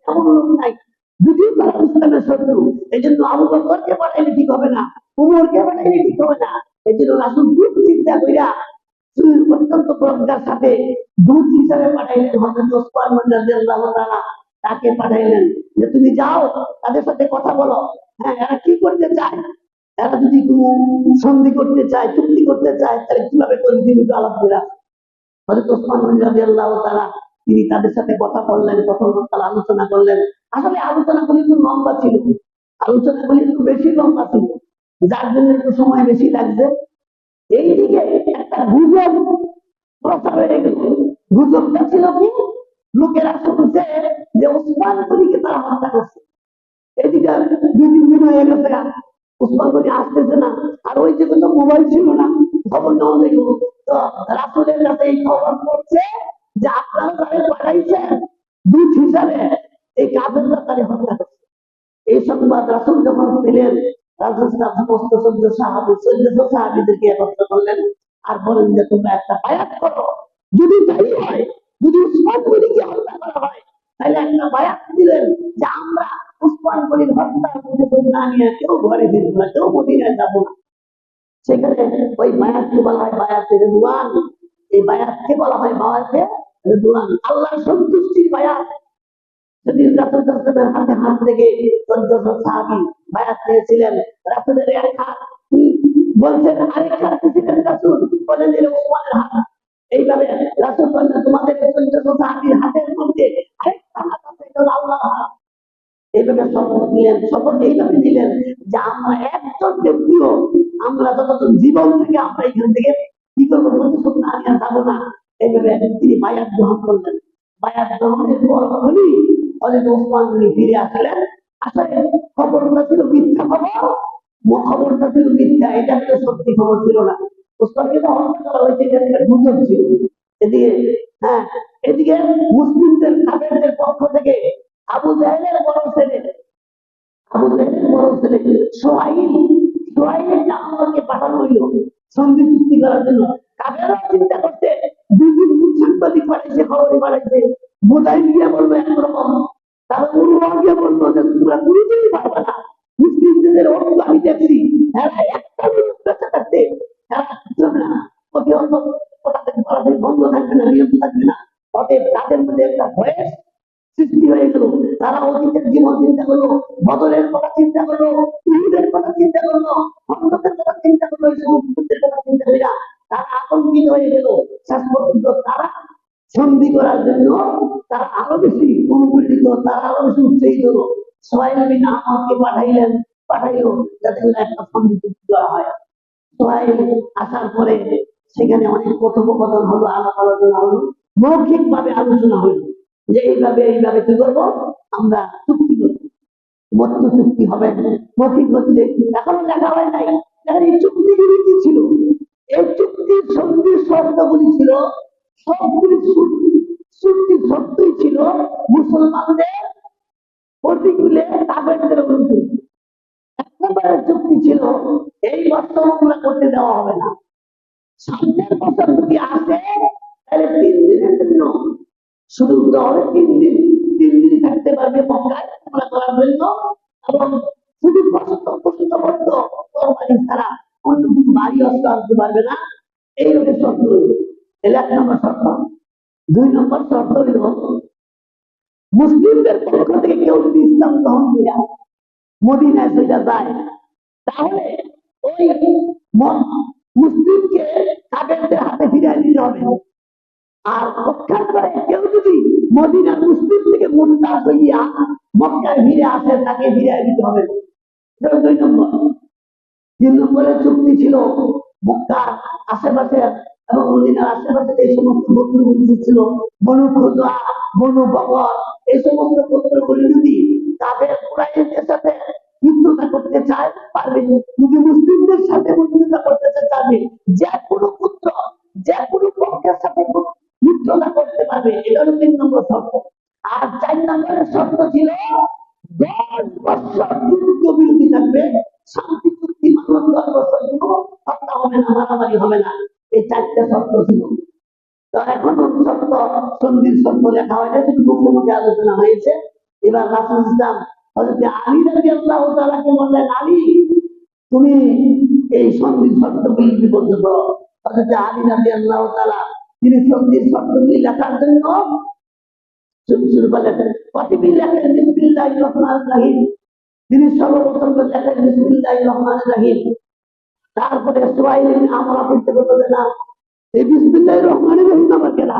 এমন লোক নাই, যদিও তারা ইসলামের শত্রু। এই জন্য আবু বকরকে পাঠাইলে ঠিক হবে না, উমরকে পাঠাইলে ঠিক হবে না। এই জন্য রাসূল খুব চিন্তা কইরা অত্যন্ত প্রজ্ঞার সাথে দূত হিসাবে পাঠাইলেন হযরত ওসমান রাদিয়াল্লাহু তাআলা, তাকে পাঠাইলেন যে তুমি যাও তাদের সাথে কথা বলো। হ্যাঁ, এরা কি করতে চায়, এরা যদি কোনো সন্ধি করতে চায়, চুক্তি করতে চায়, তাহলে কিভাবে করে তিনি আলাপ করে। হযরত ওসমান রাদিয়াল্লাহু তাআলা তিনি তাদের সাথে কথা বললেন, প্রথম তারা আলোচনা করলেন। আসলে আলোচনাগুলি একটু লম্বা ছিল, আলোচনাগুলি একটু বেশি লম্বা ছিল, যার জন্য একটু সময় বেশি লাগছে। এইদিকে একটা গুজব প্রচার হয়ে গেল। গুজবটা ছিল কি, লোকেরা শুনছে যে ওসমান গনিকে তারা হত্যা করছে। এদিকে 2-3 দিন হয়ে গেছে, ওসমান গনি আসতেছে না, আর ওই যে তো মোবাইল ছিল না, খবর নেওয়া দেখব। তো রাসূলের কাছে এই খবর পড়ছে যে আপনারা তাদের পাঠাইছেন দূত হিসাবে, এই কাফেররা তাদের হত্যা করছে। এই সংবাদ সুবাদ রাসূল যখন পেলেন, রাসূল সমস্ত 1400 সাহাবীদেরকে একত্র করলেন আর বলেন যে তোমরা একটা বায়াত করো, যদি তাই হয়, যদি উসমান গনিকে হত্যা করা হয় তাহলে একটা বায়াত দিলেন যে আমরা উসমান গনির হত্যার প্রতিশোধ না নিয়ে কেউ ঘরে ফিরবো না, কেউ মদিনায় যাবো না। সেখানে ওই বায়াতকে বলা হয় বায়াতে রিদওয়ান। এই বায়াতকে বলা হয় বায়াতে রিদওয়ান, আল্লাহর সন্তুষ্টির বায়াত। যদি রাসূল সাল্লাল্লাহু আলাইহি ওয়াসাল্লামের হাতে হাত থেকে 1400 সাহাবী বায়াত নিয়েছিলেন, রাসূলের এক হাত বলছেন, আরেক হাতে ছিলেন রাসূল, বলেন যে উসমানের হাত। এইভাবে রাসূল বলেন তোমাদের 1400 সাহাবীর হাতের মধ্যে আরেকটা হাত আছে, এটা হলো আল্লাহর হাত। এইভাবে শপথ নিলেন, শপথ এইভাবে দিলেন যে আমরা একজন ব্যক্তিও, আমরা যতক্ষণ জীবন থেকে আমরা এখান থেকে কি করবো, প্রতিশোধ না নিয়ে যাবো না। এইভাবে তিনি বায়াত গ্রহণ করলেন। বায়াত গ্রহণের পর উনি হযরত ওসমান গনি ফিরে আসলেন। আসলে খবরটা ছিল মিথ্যা খবর, খবরটা ছিল মিথ্যা, এটা একটা সত্যি খবর ছিল না। ওসমানকে তো হত্যা করা হয়েছে, এটা একটা গুজব ছিল। এদিকে হ্যাঁ, এদিকে মুসলিমদের কাফেরদের পক্ষ থেকে আবু জাহেলের বড় ছেলে, আবু জাহেলের বড় ছেলে সোহাইল, সোহাইলকে আমাকে পাঠানো হইল সন্ধি চুক্তি করার জন্য। কাফেররা চিন্তা করতে দুই দিন সাংবাদিক পাঠাইছে, খবরে পাঠাইছে, বোঝাই গিয়ে বলবো একরকম, তারা উর্বা গিয়ে বলবো যে তোমরা বুঝতেই পারবে না, মুসলিমদের অর্থ আমি দেখছি, এরা একটা মানুষ বেঁচে থাকতে এরা চলবে না, প্রতিহত বন্ধ থাকবে না, নিয়ম থাকবে না। অতএব তাদের মধ্যে একটা ভয়েস সৃষ্টি হয়ে গেল। তারা অতীতের জীবন চিন্তা করলো, বদলের কথা চিন্তা করলো, উহুদের কথা চিন্তা করলো, খন্দকের কথা চিন্তা করলো, এই সমস্তের কথা চিন্তা করিয়া তারা আতঙ্কিত হয়ে গেল। শেষ পর্যন্ত তারা সন্ধি করার জন্য তারা আরো বেশি অনুপ্রেরিত, তারা আরো বেশি উৎসাহিত হলো। সোহাইল বিন আমরকে পাঠাইলেন, পাঠাইলো যাতে করে একটা সন্ধি চুক্তি করা হয়। সোহাইল আসার পরে সেখানে অনেক কথোপকথন হলো, আলাপ আলোচনা হলো, মৌখিক ভাবে আলোচনা হলো যে এইভাবে এইভাবে কি করবো, আমরা চুক্তি করবো। মত্ত চুক্তি হবে, মৌখিক হচ্ছে, এখনো লেখা হয় নাই। এই চুক্তিগুলি কি ছিল, এই চুক্তির সন্ধির শর্তগুলি ছিল, সবগুলি চুক্তির শর্তই ছিল মুসলমানদের প্রতিকূলে কাফেরদের অনুকূলে। এক নম্বরের চুক্তি ছিল এই বছর ওগুলা করতে দেওয়া হবে না, সামনের বছর যদি আসে তাহলে 3 দিনের জন্য শুধু হবে, 3 দিন থাকতে পারবে মক্কায় হামলা করার জন্য, এবং শুধু প্রশ্নবদ্ধ তরবারি ছাড়া অন্য কিছু ভারী অস্ত্র আনতে পারবে না। এইভাবে শর্ত হইল, এর 1 নম্বর শর্ত। 2 নম্বর শর্ত হইল মুসলিমদের পক্ষ থেকে কেউ যদি ইসলাম গ্রহণ করে মদিনায় চলে যায় তাহলে ওই মুসলিমকে কাফেরদের হাতে ফিরিয়ে দিতে হবে। আর প্রত্যাখ্যান করে কেউ যদি মদিনার মুসলিম থেকে মুরতাদ হইয়া মক্কায় ফিরে আসে তাকে ফিরিয়ে দিতে হবে। 2 নম্বর। 3 নম্বরের চুক্তি ছিল মক্কার আশেপাশে এবং মদিনার আশেপাশে এই সমস্ত গোত্রগুলি ছিল, বনু খুজা, বনু বকর, এই সমস্ত গোত্রগুলি যদি তাদের কুরাইশদের সাথে মিত্রতা করতে চায় পারবে, যদি মুসলিমদের সাথে মিত্রতা করতে চায় যে কোনো পুত্র যে কোনো পক্ষের সাথে মিত্রতা করতে পারবে। এটা হলো 3 নম্বর শর্ত। আর 4 নম্বরের শর্ত ছিল 10 বছর যুদ্ধ বিরতি থাকবে, শান্তি চুক্তি মানব 10 বছর হত্যা হবে না, মারামারি হবে না। এই 4টা শর্ত ছিল। তো এখন শর্ত সন্ধির শর্ত লেখা হয় না, শুধু মুখে মুখে আলোচনা হয়েছে। এবার রাসূল ইসলাম হযরত আলী রাদিয়াল্লাহু তাআলাকে বললেন, আলী তুমি এই সন্ধির শর্তগুলি লিপিবদ্ধ করো। হযরত আলী রাদিয়াল্লাহু তাআলা তিনি সন্ধির শর্তগুলি লেখার জন্য শুরু করলেন। প্রতিটি লেখেন বিসমিল্লাহির রহমানির রহিম, তিনি সর্বপ্রথম লেখেন বিসমিল্লাহির রহমানির রহিম। তারপরে সোহাইল বিন আমর পড়তে বলতে না, এই বিসমিল্লাহির রহমানির রহিম আমার কেনা,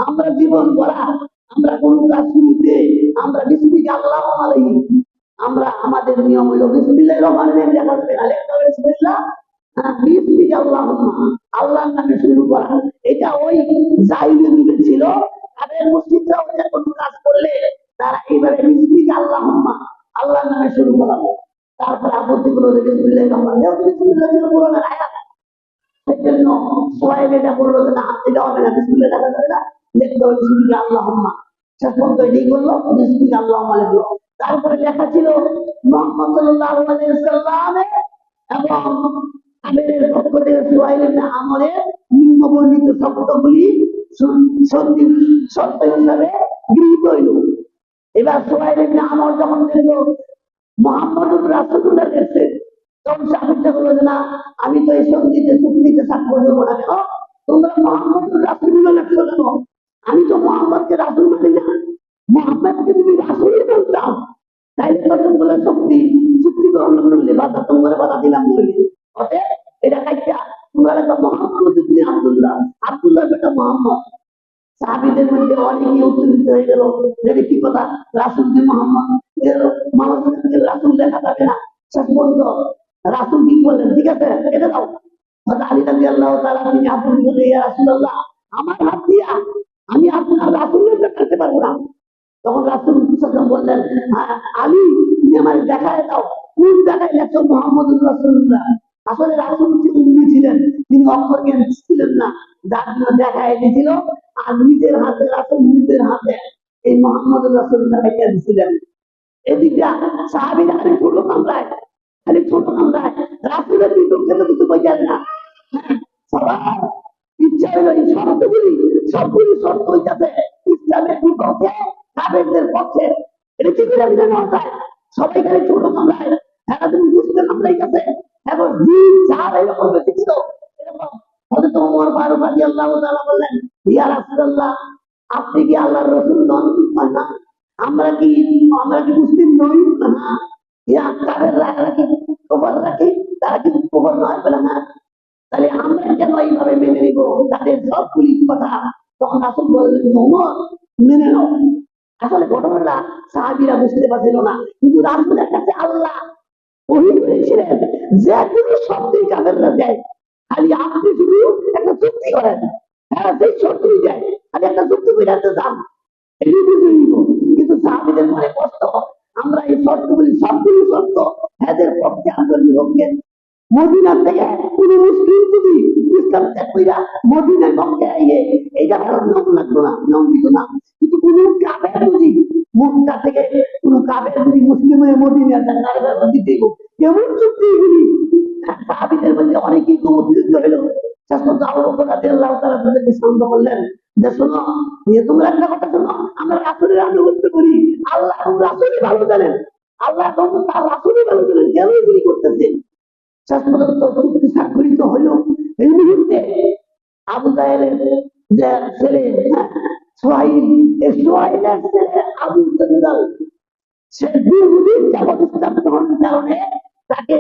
আমরা জীবন ভরা আমরা কোন কাজ শুরুতে আমরা বিসমিল্লাহ আল্লাহু আলাইহি, আমরা আমাদের নিয়ম হলো বিসমিল্লাহির রহমানির রহিম লেখা যাবে না, লেখা হবে বিসমিল্লাহ বিসমিল্লাহ আল্লাহুম্মা, আল্লাহর নামে শুরু করা। এটা ওই জাহিলিয়াত যুগে ছিল। তাদের মুসলিমরাও যে কোনো কাজ করলে তারা এইভাবে বিসমিল্লাহ আল্লাহুম্মা, আল্লাহর নামে শুরু করাবো। তারপর আপত্তি করলো যে বিসমিল্লাহির রহমানির রহিম, বিসমিল্লাহ ছিল কোরআনের আয়াত, সেজন্য সোহাইল এটা বললো যে না, এটা হবে না, বিসমিল্লাহ লেখা যাবে না, লিখতে হবে বিসমিল্লাহ আল্লাহুম্মা। শেষ পর্যন্ত এটাই বললো, বিসমিল্লাহ আল্লাহুম্মা লিখলো। তারপরে লেখা ছিল মুহাম্মদ সাল্লাল্লাহু আলাইহি সাল্লামের এবং আমিরের পক্ষ থেকে সুহাইল ইবনে আমরের নিম্নবর্ণিত শব্দগুলি সন্ধি শর্ত হিসাবে গৃহীত হইল। এবার সুহাইল ইবনে আমর যখন দেখলো মুহাম্মদুর রাসূলুল্লাহ দেখছে, তখন সে আবিষ্কার করলো যে না, আমি তো এই সন্ধিতে চুক্তিতে স্বাক্ষর দেবো না। কেন? তোমরা মুহাম্মদুর রাসূলুল্লাহ লেখছো কেন? আমি তো মুহাম্মদকে রাসূল মানি না। মুহাম্মদকে যদি রাসূলই বলতাম তাইলে কতগুলো চুক্তি গ্রহণ করলে বাধা তোমার বাধা দিলাম বলি। অতএব এটা কাইটা তোমরা লেখা মুহাম্মদ ইবনে আব্দুল্লাহ, আব্দুল্লাহ বেটা মুহাম্মদ। সাহাবীদের মধ্যে অনেকেই উত্তেজিত হয়ে গেল, যে কি কথা, রাসূল যে মুহাম্মদ, মানুষকে রাসূল লেখা যাবে না। শেষ পর্যন্ত রাসূল কি বললেন, ঠিক আছে এটা দাও। হযরত আলী রাদিয়াল্লাহু তাআলা তিনি আপনি বলে, ইয়া রাসূলুল্লাহ, আমার হাত দিয়া আমি আপনার রাসূলের দেখাতে পারবো না। তখন রাসূল সাল্লাল্লাহু বললেন, আলী তুমি আমার দেখায় দাও, কোন জায়গায় লেখো মুহাম্মদুর রাসূলুল্লাহ। আসলে রাসূল উম্মি ছিলেন, তিনি অক্ষর জ্ঞান ছিলেন না, যার জন্য দেখায় দিয়েছিল। আর নিজের হাতে রাসূল নিজের হাতে এই মুহাম্মদুর রাসূলুল্লাহ লেখা দিয়েছিলেন। এদিকে সাহাবীরা খালি ছোট কামরায় রাসূলের বিপক্ষে তো কিছু বলছেন না। সবার ইচ্ছা হলো এই সবগুলি শর্ত হইতেছে ইসলামের বিপক্ষে, কাফেরদের পক্ষে। এটা কি করে মেনে নেওয়া যায়? সবাই খালি ছোট কামরায়, হ্যাঁ তুমি বুঝতে কামরাই গেছে। এখন দিন চার এরকম বেশি ছিল। এরকম হযরত ওমর ফারুক রাদিয়াল্লাহু তাআলা বললেন, ইয়া রাসূলুল্লাহ, আপনি কি আল্লাহর রাসূল নন? না। আমরা কি মুসলিম নই? না। ইয়া কাফেররা কি কুফর রাখি? তারা কি কুফর নয়? বলে না। তাহলে আমরা কেন এইভাবে মেনে নিব তাদের সবগুলি কথা? তখন রাসূল বললেন, ওমর মেনে নাও। আসলে ঘটনাটা সাহাবীরা বুঝতে পারছিল না, কিন্তু রাসূলের কাছে আল্লাহ ওহী করেছিলেন যে কোনো শব্দই কাফেররা দেয়, খালি আপনি শুধু একটা চুক্তি করেন। হ্যাঁ, সেই শর্তই দেয়, খালি একটা চুক্তি করে যান, এটি বুঝে নিব। কিন্তু সাহাবীদের মনে কষ্ট, আমরা এই শর্তগুলি সবগুলি শর্ত এদের পক্ষে আন্দোলন হোক। মদিনা থেকে কোন মুসলিম যদি ইসলাম ত্যাগ কইরা মদিনায় পক্ষে আইয়ে এইটা কারণ নাম লাগলো না, নাম দিত না। কিন্তু কোন কাফের যদি মক্কা থেকে কোন কাফের যদি মুসলিম হয়ে মদিনা যায়, তার ব্যাপার দিতে কেমন চুক্তি এগুলি? সাহাবীদের মধ্যে অনেকেই খুব উত্তেজিত হইল। শেষ পর্যন্ত আবু বকর রাদিয়াল্লাহু তাআলা তাদেরকে শান্ত করলেন যে, শোনো, তোমরা একটা কথা শোনো, আমরা রাসূলের আনুগত্য করি, আল্লাহ রাসূলই ভালো জানেন, আল্লাহ তার রাসূলই ভালো জানেন কেন এগুলি করতেছে। শেষ পর্যন্ত চুক্তি স্বাক্ষরিত হইল। এই মুহূর্তে আবু জাহেলের যে ছেলে সোহাইল, এই সোহাইলের ছেলে আবু জান্দাল, সে দীর্ঘদিন যাবত ইসলাম গ্রহণের কারণে তাকে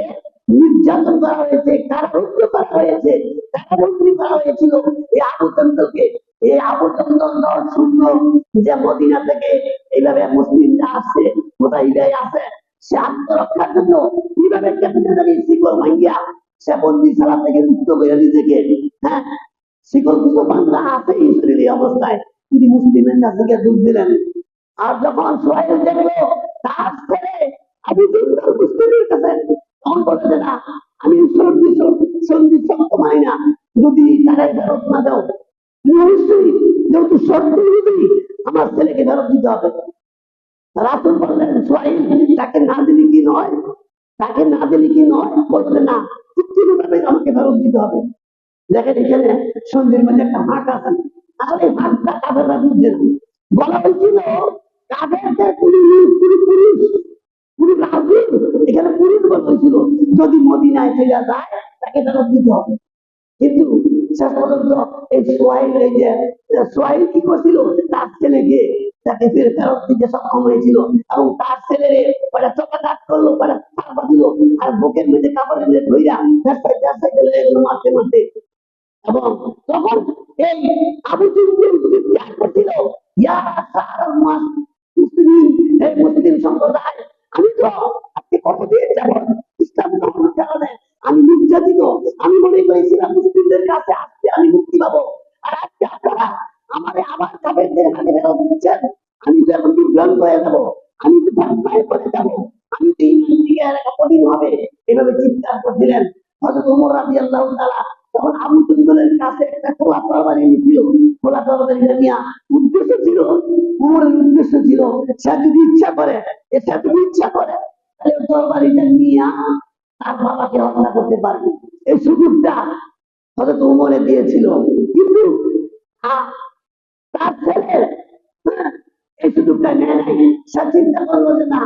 নির্যাতন করা হয়েছে, কারারুদ্ধ করা হয়েছে, কারাবন্দী করা হয়েছিল এই আবু জান্দালকে। এই আবু জান্দাল শুনল যে মদিনা থেকে এইভাবে মুসলিমরা আসছে, মুজাহিদরা আসে, সে আত্মরক্ষার জন্য কিভাবে কেমনে জানি শিকল ভাঙ্গিয়া সে বন্দিশালা থেকে মুক্ত করে নিজেকে, হ্যাঁ, শিকল কিছু বাংলা আছে এই শরীরে অবস্থায় তিনি মুসলিমের কাছে গিয়ে ডুব দিলেন। আর যখন সোহাইল দেখলো তার ছেলে আবু জান্দাল মুসলিমের কাছে, তখন বলছে না, আমি সন্ধি শর্ত মানি না, যদি তারা ফেরত না দাও, অবশ্যই যেহেতু শর্ত অনুযায়ী আমার ছেলেকে ফেরত দিতে হবে। রাসূল বললেন, সোহাইল, তাকে না দিলে কি নয়? বলতে না, চুক্তি মোতাবেক আমাকে ফেরত দিতে হবে। দেখেন এখানে সন্ধির মধ্যে একটা হাট আছে। আসলে হাটটা কাফেররা বুঝছে না। বলা হয়েছিল কাফেরদের পুরুষ রাজু, এখানে পুরুষ বলা হয়েছিল যদি মদিনায় ফিরে যায় তাকে ফেরত দিতে হবে। কিন্তু শেষ পর্যন্ত এই সোহাইল কি করছিল, তার ছেলেকে তাকে ফেরত দিতে সক্ষম হয়েছিল এবং তার ছেলেরে কয়টা চপাঘাত করলো, কয়টা থাপ্পা দিল, আর বুকের মধ্যে কাপড়ের মধ্যে ধইরা এগুলো মারতে এবং তখন এই আবু জাহেল করছিল, ইয়া সারাল মুসলিম, হে মুসলিম সম্প্রদায়, আমি তো আজকে কতদিন যাব ইসলাম গ্রহণের কারণে আমি নির্যাতিত, আমি মনে করেছিলাম মুসলিমদের কাছে আজকে আমি মুক্তি পাবো, আর আজকে আপনারা আমারে আবার কাফেরদের হাতে ফেরত দিচ্ছেন। আমি তো এখন বিভ্রান্ত হয়ে যাবো, আমি তো ভয় করে যাবো, আমি তো ইমান থেকে এলাকা কঠিন হবে, এভাবে চিৎকার করছিলেন। হযরত ওমর রাদিয়াল্লাহু তাআলা তখন আবু জান্দালের কাছে একটা খোলা তরবারি নিয়েছিল। খোলা তরবারিটা নিয়ে উদ্দেশ্য ছিল, উমরের উদ্দেশ্য ছিল সে যদি ইচ্ছা করে, সে যদি ইচ্ছা করে তাহলে তরবারিটা নিয়ে তার বাবাকে হত্যা করতে পারবে। এই সুযোগটা হয়তো উমরে দিয়েছিল, কিন্তু তার ছেলে এই সুযোগটা নেয় নাই। সে চিন্তা করলো যে না,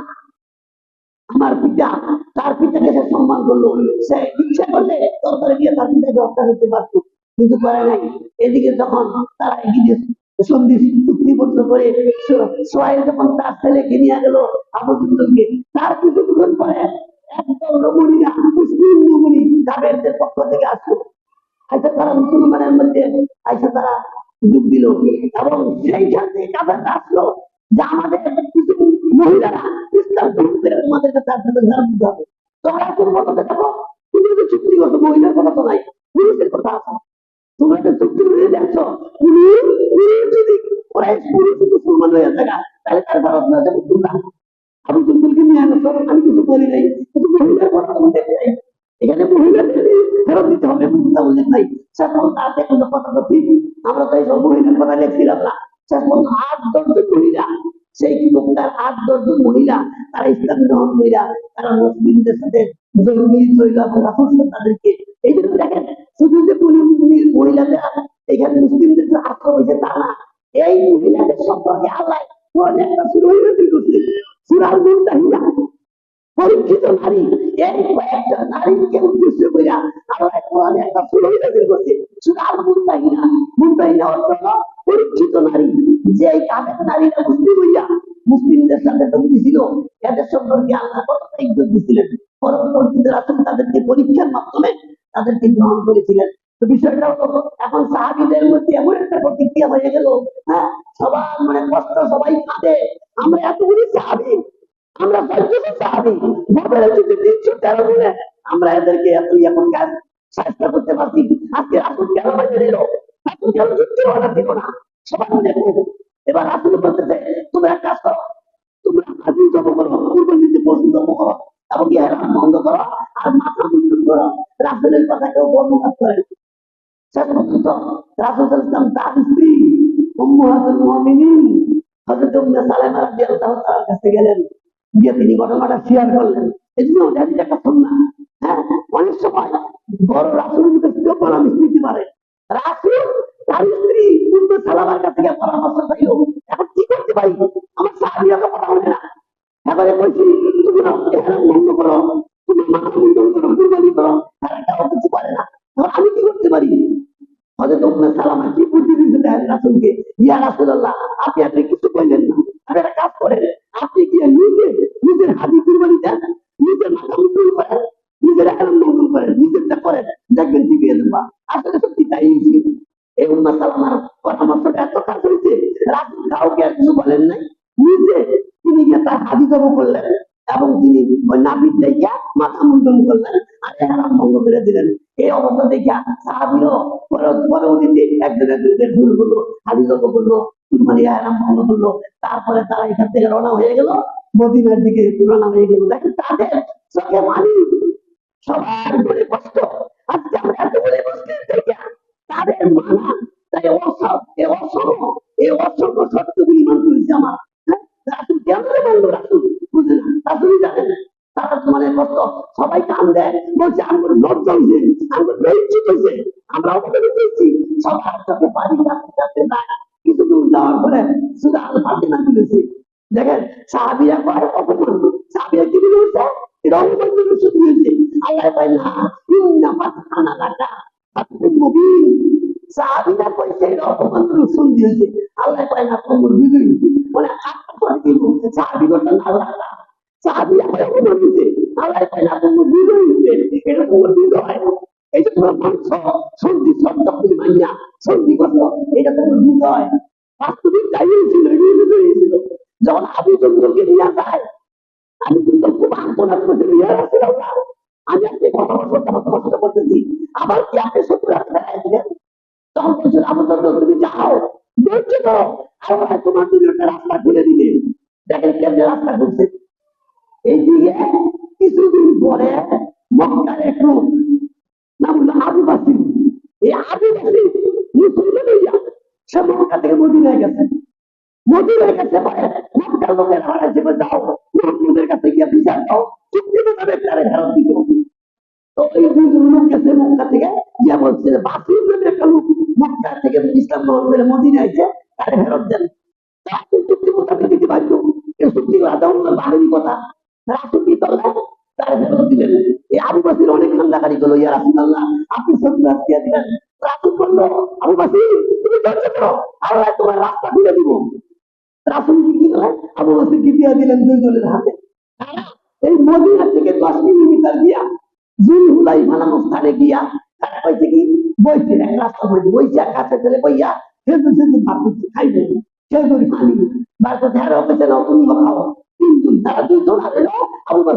আমার পিতা, তার পিতাকে সে সম্মান করলো, সে ইচ্ছা করলে তরকারি দিয়ে তার পিতাকে হত্যা করতে পারত, কিন্তু করে নাই। এদিকে যখন তারা এগিয়ে সন্ধি চুক্তিপত্র করে সোহাইল যখন তার ছেলেকে নিয়ে গেল আবু যুদ্ধকে, তার কিছুক্ষণ পরে একদল রমণীরা, মুসলিম রমণী কাবেরদের পক্ষ থেকে আসলো। আইসা তারা মুসলমানের মধ্যে আইসা তারা যোগ দিল, এবং সেইখান থেকে কাবেররা আসলো যে আমাদের কিছু মহিলারা ইসলাম গ্রহণ করে তোমাদের কাছে আপনাদের ধারণ দিতে হবে। তোমরা কোন কথাতে থাকো, তুমি তো চুক্তিগত মহিলার কথা তো নাই, পুরুষের কথা আছে। তোমরা যে চুক্তি করে দেখছো, যদি পুরুষ মুসলমান হয়ে থাকা, তাহলে তার ভারত না যাবে তোমরা। আমি তুমকে নিয়ে আসো, আমি কিছু বলি নাই, কিন্তু মহিলার কথা তুমি দেখতে চাই, এখানে মহিলাদের ফেরত দিতে হবে এমন কথা উল্লেখ নাই। শেষ পর্যন্ত তাতে কিন্তু কথা তো ঠিক, আমরা তো এইসব মহিলার কথা দেখছিলাম না। শেষ পর্যন্ত 8-10 জন মহিলা, সেই যুবকটার 8-10 জন মহিলা, তারা ইসলাম গ্রহণ মহিলা, তারা মুসলিমদের সাথে মিলিত হইল এবং রাসূল তাদেরকে। এই জন্য দেখেন, শুধু যে মহিলাদের এখানে মুসলিমদের যে আশ্রয় হয়েছে তা না, এই মহিলাদের সম্পর্কে আল্লাহ একটা সূরা নাযিল করছে, সূরা মুনতাহিনা। পরীক্ষিত নারী, এই কয়েকটা নারীকে উদ্দেশ্য করে আল্লাহ কোরআনে একটা সূরা নাযিল করছে, সূরা মুনতাহিনা। মুনতাহিনা অর্থ পরীক্ষিত নারী। যে এই কাফের নারীরা মুসলিম হইয়া মুসলিমদের সাথে বন্দী ছিল, এদের সম্পর্কে আল্লাহ কতটা ইজ্জত দিছিলেন। পরবর্তীতে রাসূল তাদেরকে পরীক্ষার মাধ্যমে তাদেরকে গ্রহণ করেছিলেন। তো বিষয়টা হলো, এখন সাহাবীদের মধ্যে এমন একটা প্রতিক্রিয়া হয়ে গেল, হ্যাঁ, সবার মানে কষ্ট, সবাই কাঁদে, আমরা এতগুলি সাহাবী, আমরা 500 সাহাবী, বদরের যুদ্ধে 313 দিনে আমরা এদেরকে এত এখন কাজ চেষ্টা করতে পারছি, আজকে রাসূল কেন বাইরে দিল, রাসূল কেন যুদ্ধ অর্ডার দিল না, সবাই দেখো। এবার রাসূল বলতেছে, তোমরা এক কাজ করো, তোমরা হাজি জব করো, কুরবানিতে পশু জব করো, এবং ইহরাম বন্ধ করো, আর মাথা মুন্ডন করো। রাসূলের কথা কেউ বর্ণনা করেন। শেষ পর্যন্ত রাসূল সাল্লাল্লাহু আলাইহি ওয়াসাল্লাম তার স্ত্রী উম্মাহাতুল মুমিনিন হযরত উম্মে সালামা রাদিয়াল্লাহু তাআলার কাছে গেলেন, গিয়ে তিনি ঘটনাটা শেয়ার করলেন। এই জন্য এটা একটা সুন্নাহ। হ্যাঁ, অনেক সময় বড় রাসূলের কাছে কেউ পরামর্শ নিতে পারে। রাসূল তার স্ত্রী উম্মে সালামার কাছে গিয়ে পরামর্শ চাইল, এখন কি করতে পারি, আমার সাহাবীরা তো কথা বলে না। এবারে বলছি, তুমি ইহরাম বন্ধ করো, তুমি মাথা মুন্ডন করো, কুরবানি করো, তারা কেউ কিছু পারে না, আমি কি করতে পারি? হযরত উম্মে সালামা কি বুদ্ধি দিয়েছে দেখেন রাসূলকে, ইয়া রাসূলুল্লাহ, আপনি আপনি কিছু কইলেন না, আপনি একটা কাজ করেন, আপনি কি নিজের হাজি কুরবানি দেন, নিজের মাথা মুন্ডন করেন, নিজের ইহরাম বন্ধ করেন, নিজেরটা করেন, দেখবেন ঠিক হয়ে যাবে। আসলে সত্যি তাই হয়েছে। এই উম্মে সালামার পরামর্শটা এত কাজ হয়েছে, রাসূল কাউকে আর কিছু বলেন নাই, নিজে তিনি গিয়ে তার হাজি জব করলেন, এবং তিনি ওই নাবিদ দেখে মাথা মুন্ডন করলেন আর ইহরাম ভঙ্গ করে দিলেন। এই অবস্থা দেখে সাহাবীরও পরবর্তীতে একজন একজনকে শুরু করলো, হাজি জব করলো, কুরবানি ইহরাম ভঙ্গ করলো। তারপরে তারা এখান থেকে রওনা হয়ে গেল, মদিনার দিকে রওনা হয়ে গেল। দেখেন তাদের চোখে পানি, সবার মনে কষ্ট। আজকে আমরা এত বলে বসতে দেখে তাদের মানা, তাই এই অসংখ্য সত্যগুলি মানতে হয়েছে আমার। রাসূল কেমন বললো, রাসূল বুঝে না, রাসূলই জানে না। তারা মানে কষ্ট, সবাই কান দেয়, বলছে আমার লজ্জা হয়েছে, আমার বেইজ্জত হয়েছে, আমরা অপমানিত হয়েছি। সবার চোখে পানি কাঁদতে কাঁদতে যায়। কিছু দূর যাওয়ার পরে শুধু আল ফাতিহা তুলেছে। দেখেন সাহাবীরা কয় অপমান, সাহাবীরা কি বলছে, এটা অপমান করে শুধু হয়েছে। আল্লাহ পায় না, ইন্না ফাতহানা লাকা ফাতহুম মুবিন। সাহাবীরা কইছে এটা অপমান করে শুন দিয়েছে। আল্লাহ পায় না, তোমার বিজয় হয়েছে, মানে আত্মপরে কি বলছে, সাহাবীগণ আল্লাহ না, সাহাবীরা অপমান দিয়েছে, আল্লাহ পায় না, তোমার বিজয় হয়েছে, এটা তোমার বিজয়। এই যে তোমার মাংস সন্ধি শব্দ মাইয়া সন্ধি করলো, এটা তোমার বিজয়। বাস্তবিক তাই হয়েছিল, এটাই বিজয় হয়েছিল। যখন আবু জন্দলকে নিয়ে যায়, আমি কিন্তু খুব আন্তনাদ করতে আমি আপনি কথা বলতে আমার কষ্ট করতেছি, আবার কি আপনি সত্যি রাস্তায় দিলেন? তখন বলছিল আবু জন্দল, তুমি যাও, ধৈর্য ধরো, আল্লাহ তোমার জন্য একটা রাস্তা খুলে দিবে। দেখেন কেমন রাস্তা খুলছে। এই দিকে কিছুদিন পরে মক্কার এক লোক, নাম হলো আবু বাসির। এই আবু বাসির মুসলমান হইয়া সে মক্কা থেকে মদিনায় গেছে। রাসূলের কাছে পায় মক্কার লোকেরা বাড়াইছে যাও মুহাম্মদের কাছে গিয়ে বিচার দাও চুক্তি মোতাবেক তারা ফেরত দিত। তো এই দুজন লোক গেছে মক্কা থেকে গিয়া বলছে যে বাসুর নামে একটা লোক মক্কা থেকে ইসলাম গ্রহণ করে মদিনায় আইছে তারা ফেরত দেন। রাসূল চুক্তি মোতাবেক দিতে বাধ্য। এই চুক্তি আদাউল বাড়ির কথা রাসূল কি করলেন তারা ফেরত দিলেন। এই আবু বকর অনেক কান্দাকারি করলো, ইয়া রাসূলুল্লাহ আপনি সত্যি দিয়ে দিলেন। রাসূল বলল আবু বকর তুমি ধৈর্য ধরো, আল্লাহ তোমার রাস্তা খুলে দিব। রাসূল কি করলেন আবু বকর কি দিয়ে দিলেন দুইজনের হাতে। এই মদিনা থেকে 10 কিলোমিটার গিয়া জুলহুলাইফা নামক স্থানে গিয়া তারা কইছে কি বইছে এক রাস্তা বইছে বইছে কাছে চলে বইয়া খেজুর খেজুর ভাবছি খাইবে খেজুর পানি বারো তেরো কেছে নাও তুমি খাও। তিনজন তারা দুইজন হারে আবু বকর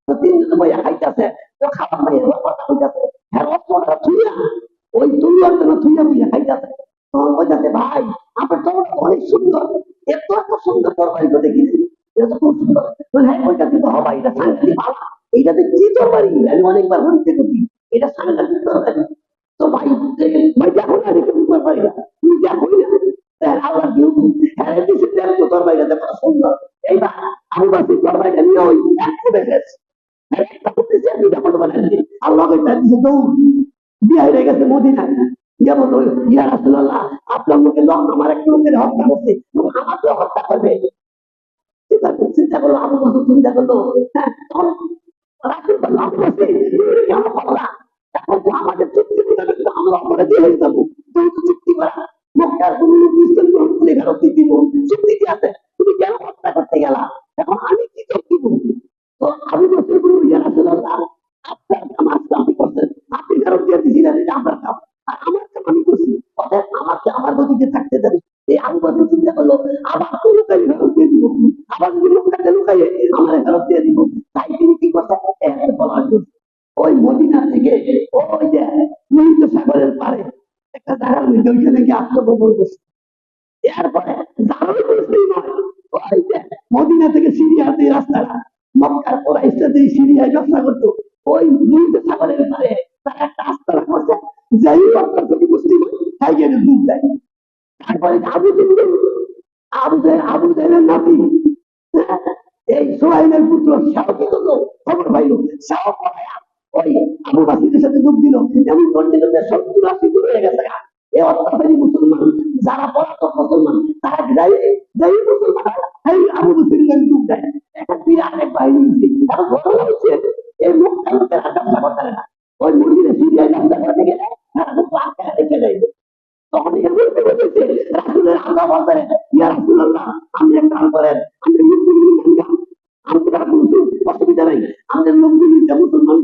তো তিনজন বইয়া খাইতেছে তো খাবার মাইয়ের কথা হইতেছে হ্যাঁ অতটা থুইয়া ওই তুলিয়ার জন্য থুইয়া বইয়া খাইতেছে। তখন বলতেছে ভাই আপনার তো অনেক সুন্দর, এত এত সুন্দর তরকারি তো দেখিনি, এটা তো খুব সুন্দর। হ্যাঁ ওইটা কিন্তু হবা এটা সাংঘাতিক পালা, এইটাতে কি তরকারি আমি অনেকবার বলতে করছি এটা সাংঘাতিক তরকারি। তো ভাই ভাই দেখো না রেখে তরকারি না তুমি দেখো না আল্লাহ কি হুকুম হ্যাঁ দেশে দেখো তরকারিটা দেখো সুন্দর। এইবার আবু বকর তরকারিটা নিয়ে ওই একটু দেখেছে একটা করতেছে দুইটা ফটো বানাচ্ছি আল্লাহকে দিচ্ছে দৌড় বিয়ে হয়ে গেছে মদিনায়। যেমন ইয়া রাসূলুল্লাহ আপনার মুখে আমার এক লোকের হত্যা করছে এবং আমাকে হত্যা করবে। চিন্তা করলো আবু বকর চিন্তা করলো হ্যাঁ রাসূল বলল আবু বকর তুমি কেন পারলা এখন তো আমাদের চুক্তি মোতাবেক আমরা আমরা দিয়ে যাবো তুমি তো চুক্তি করা মক্কার কোন লোক ইসলাম গ্রহণ করে ফেরত দিব চুক্তি কি আছে তুমি কেন হত্যা করতে গেলা এখন আমি কি চুক্তি করবো। তো আবু বকর বলল ইয়া রাসূলুল্লাহ আপনার কাম আজকে আপনি করছেন আপনি ফেরত দিয়ে দিয়েছিলেন এটা আমার কাম আর আমার কাম আমি করছি অর্থাৎ আমাকে আমার গতিতে থাকতে দেন। এই আবু বকর চিন্তা করলো আবার তো লুকাই ফেরত দিয়ে দিব আবার যদি লুকাতে লুকাইয়ে আমার ফেরত দিয়ে দিব। তাই তিনি কি করতে বলা ওই মদিনা থেকে ওই যে লোহিত সাগরের পারে একটা জায়গার মধ্যে ওইখানে গিয়ে আত্মগোপন করছে। এরপরে জানাই মুসলিম নয় ওই যে মদিনা থেকে সিরিয়ার যে রাস্তাটা মক্কার কুরাইশরা যে সিরিয়ায় ব্যবসা করতো ওই লোহিত সাগরের পারে তারা একটা আস্তানা করছে যেই মক্কা থেকে মুসলিম তাই গিয়ে দুধ দেয়। তারপরে আবু জাহেলের নাতি এই সোহাইলের পুত্র শাহ কি করলো খবর পাইল শাহ ওই আবু বকরের সাথে যোগ দিল এমন করতে করতে 70-80 দূর হয়ে গেছে। এই অত্যাচারী মুসলমান যারা পলাতক মুসলমান তারা যাই যাই মুসলমান এই আবু বকরের যোগ দেয় একটা বিরাট এক বাহিনী হচ্ছে এখন ঘটনা হচ্ছে এই মক্কা লোকেরা ব্যবসা করতে না ওই মন্দিরে সিরিয়ায় ব্যবসা করতে গেলে তারা তো আটকা রেখে দেয়। তখন এর বলতে বলতেছে রাসূলের আল্লাহ বলতেন ইয়া রাসূলুল্লাহ আপনি এক কাজ করেন আপনি আমরা কোনো অসুবিধা নাই আমাদের লোকগুলি যে মুসলমান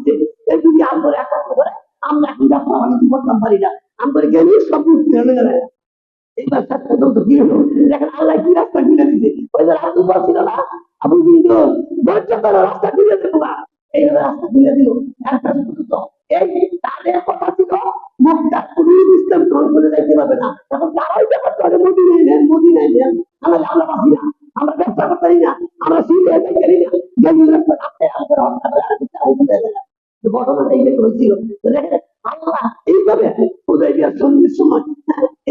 এগুলি আমরা একত্র করে আমরা এখন ব্যবসা বাণিজ্য করতাম পারি না আমাদের জ্ঞানী সব ফেলে গেলে এইবার শেষ পর্যন্ত কি হলো দেখেন আল্লাহ কি রাস্তা খুলে দিতে ওই যে রাসূল বলছিল না আবু কিন্তু দরজা তারা রাস্তা খুলে দেবো না এই রাস্তা খুলে দিল এই তাদের কথা ছিল মক্কা কোন ইসলাম গ্রহণ করে যাইতে পারবে না এখন তারাই ব্যাপার করে মদিনায় নেন মদিনায় নেন আমরা আমরা বাঁচি না আমরা ব্যবসা করতে পারি না আমরা সিরিয়ায় যাইতে পারি না জ্ঞানী রাস্তা আপনি আমাদের হত্যা করে ঘটনাটা এইভাবে হয়েছিল দেখেন আল্লাহ এইভাবে হুদায়বিয়ার সন্ধির সময়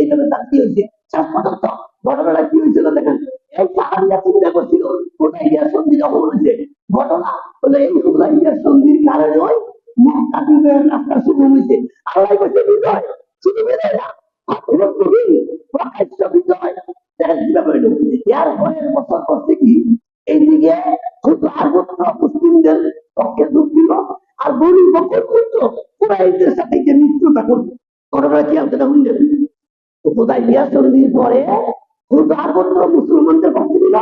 এইভাবে তার কি হয়েছে শেষ পর্যন্ত ঘটনাটা কি হয়েছিল দেখেন এই সাহাবীরা চিন্তা করছিল হুদায়বিয়ার সন্ধি যখন হয়েছে ঘটনা হলো এই হুদায়বিয়ার সন্ধির কারণে হয় মক্কা বিজয়ের রাস্তা শুরু হয়েছে আল্লাহ কইছে বিজয় শুধু বেড়ে না প্রকাশ্য বিজয় দেখেন কিভাবে হইল। এর পরের বছর করছে কি এইদিকে মুসলিমদের পক্ষে যোগ দিল আর বনি বকর করতো কুরাইশদের সাথে যে মিত্রতা করতো ঘটনা কি আপনারা বুঝলেন। হুদায়বিয়া সন্ধির পরে খুদাগোত্র মুসলমানদের পক্ষে দিল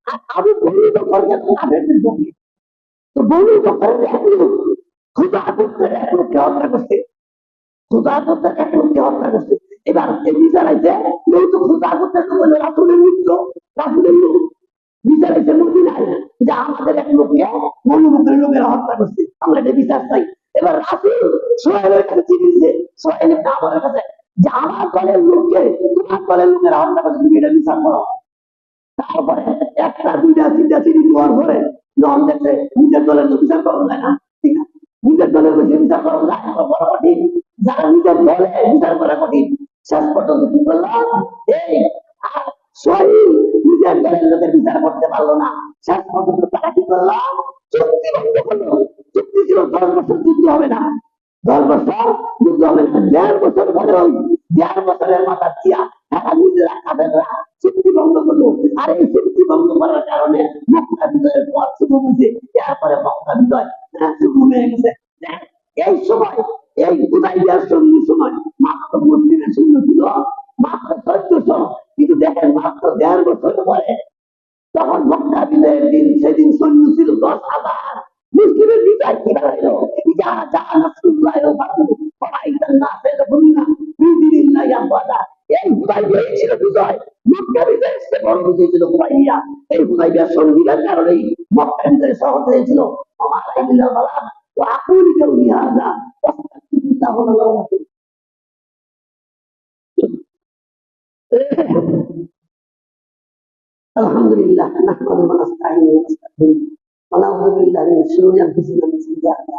আর আবু বনি বকর গেল কাফেরদের পক্ষে। তো বনি বকরের এক লোক খুদাগোত্রের এক লোককে হত্যা করছে খুদাগোত্রের এক লোককে হত্যা করছে। এবার বিচার আছে যেহেতু খুদাগোত্রের লোক হলো রাসূলের মিত্র রাসূলের লোক বিচার আছে মদিনায় যে আমাদের এক লোককে বনি বকরের লোকেরা হত্যা করছে আমরা এটা বিচার চাই। এবার রাসূল সোহেলের কাছে চিঠি দিচ্ছে সোহেল ইবনে আমরের কাছে যে আমার দলের লোককে তোমার দলের লোকেরা হত্যা করছে তুমি এটা বিচার করো। তারপরে একটা দুইটা তিনটা চিঠি দেওয়ার পরে যখন দেখছে নিজের দলের লোক বিচার করা যায় না ঠিক আছে নিজের দলের লোক বিচার করা যায় বড় কঠিন যারা নিজের দলে বিচার করা কঠিন শেষ পর্যন্ত কি করলাম এই সোহেল নিজের দলের লোকের বিচার করতে পারলো না। শেষ পর্যন্ত তারা কি করলাম, চুক্তি ভঙ্গ করলো। চুক্তি ছিল 10 বছর যুদ্ধ হবে না, 10 বছর যুদ্ধ হবে না। 1.5 বছর পরে ওই 1.5 বছরের মাথা দিয়া তারা নিজেরা কাদেররা চুক্তি ভঙ্গ করলো। আর এই চুক্তি ভঙ্গ করার কারণে মক্কা বিজয়ের পর শুরু হয়েছে, এরপরে মক্কা বিজয় শুরু হয়ে গেছে। এই সময় এই হুদাইবিয়ার সন্ধির সময় মাত্র মুসলিমের সৈন্য ছিল মাত্র 1400, কিন্তু দেখেন মাত্র 1.5 বছর পরে তখন মক্কা বিজয়ের দিন, সেদিন সৈন্য ছিল 10,000। মুসলিমের বিজয় কি দাঁড়াইলো, যা যা নাসরুল্লাহ এই হুদাইবিয়া ছিল বিজয়। মক্কা বিজয় বড় বিজয় ছিল হুদাইবিয়া। এই হুদাইবিয়ার সন্ধির কারণেই মক্কা বিজয় সহজ হয়েছিল। আমার আইবিল্লাহ বলা وأقول قولي هذا واستغفر الله لي ولكم. الحمد لله نحمده ونستعينه ونستغفره ونعوذ بالله من شرور أنفسنا ومن سيئات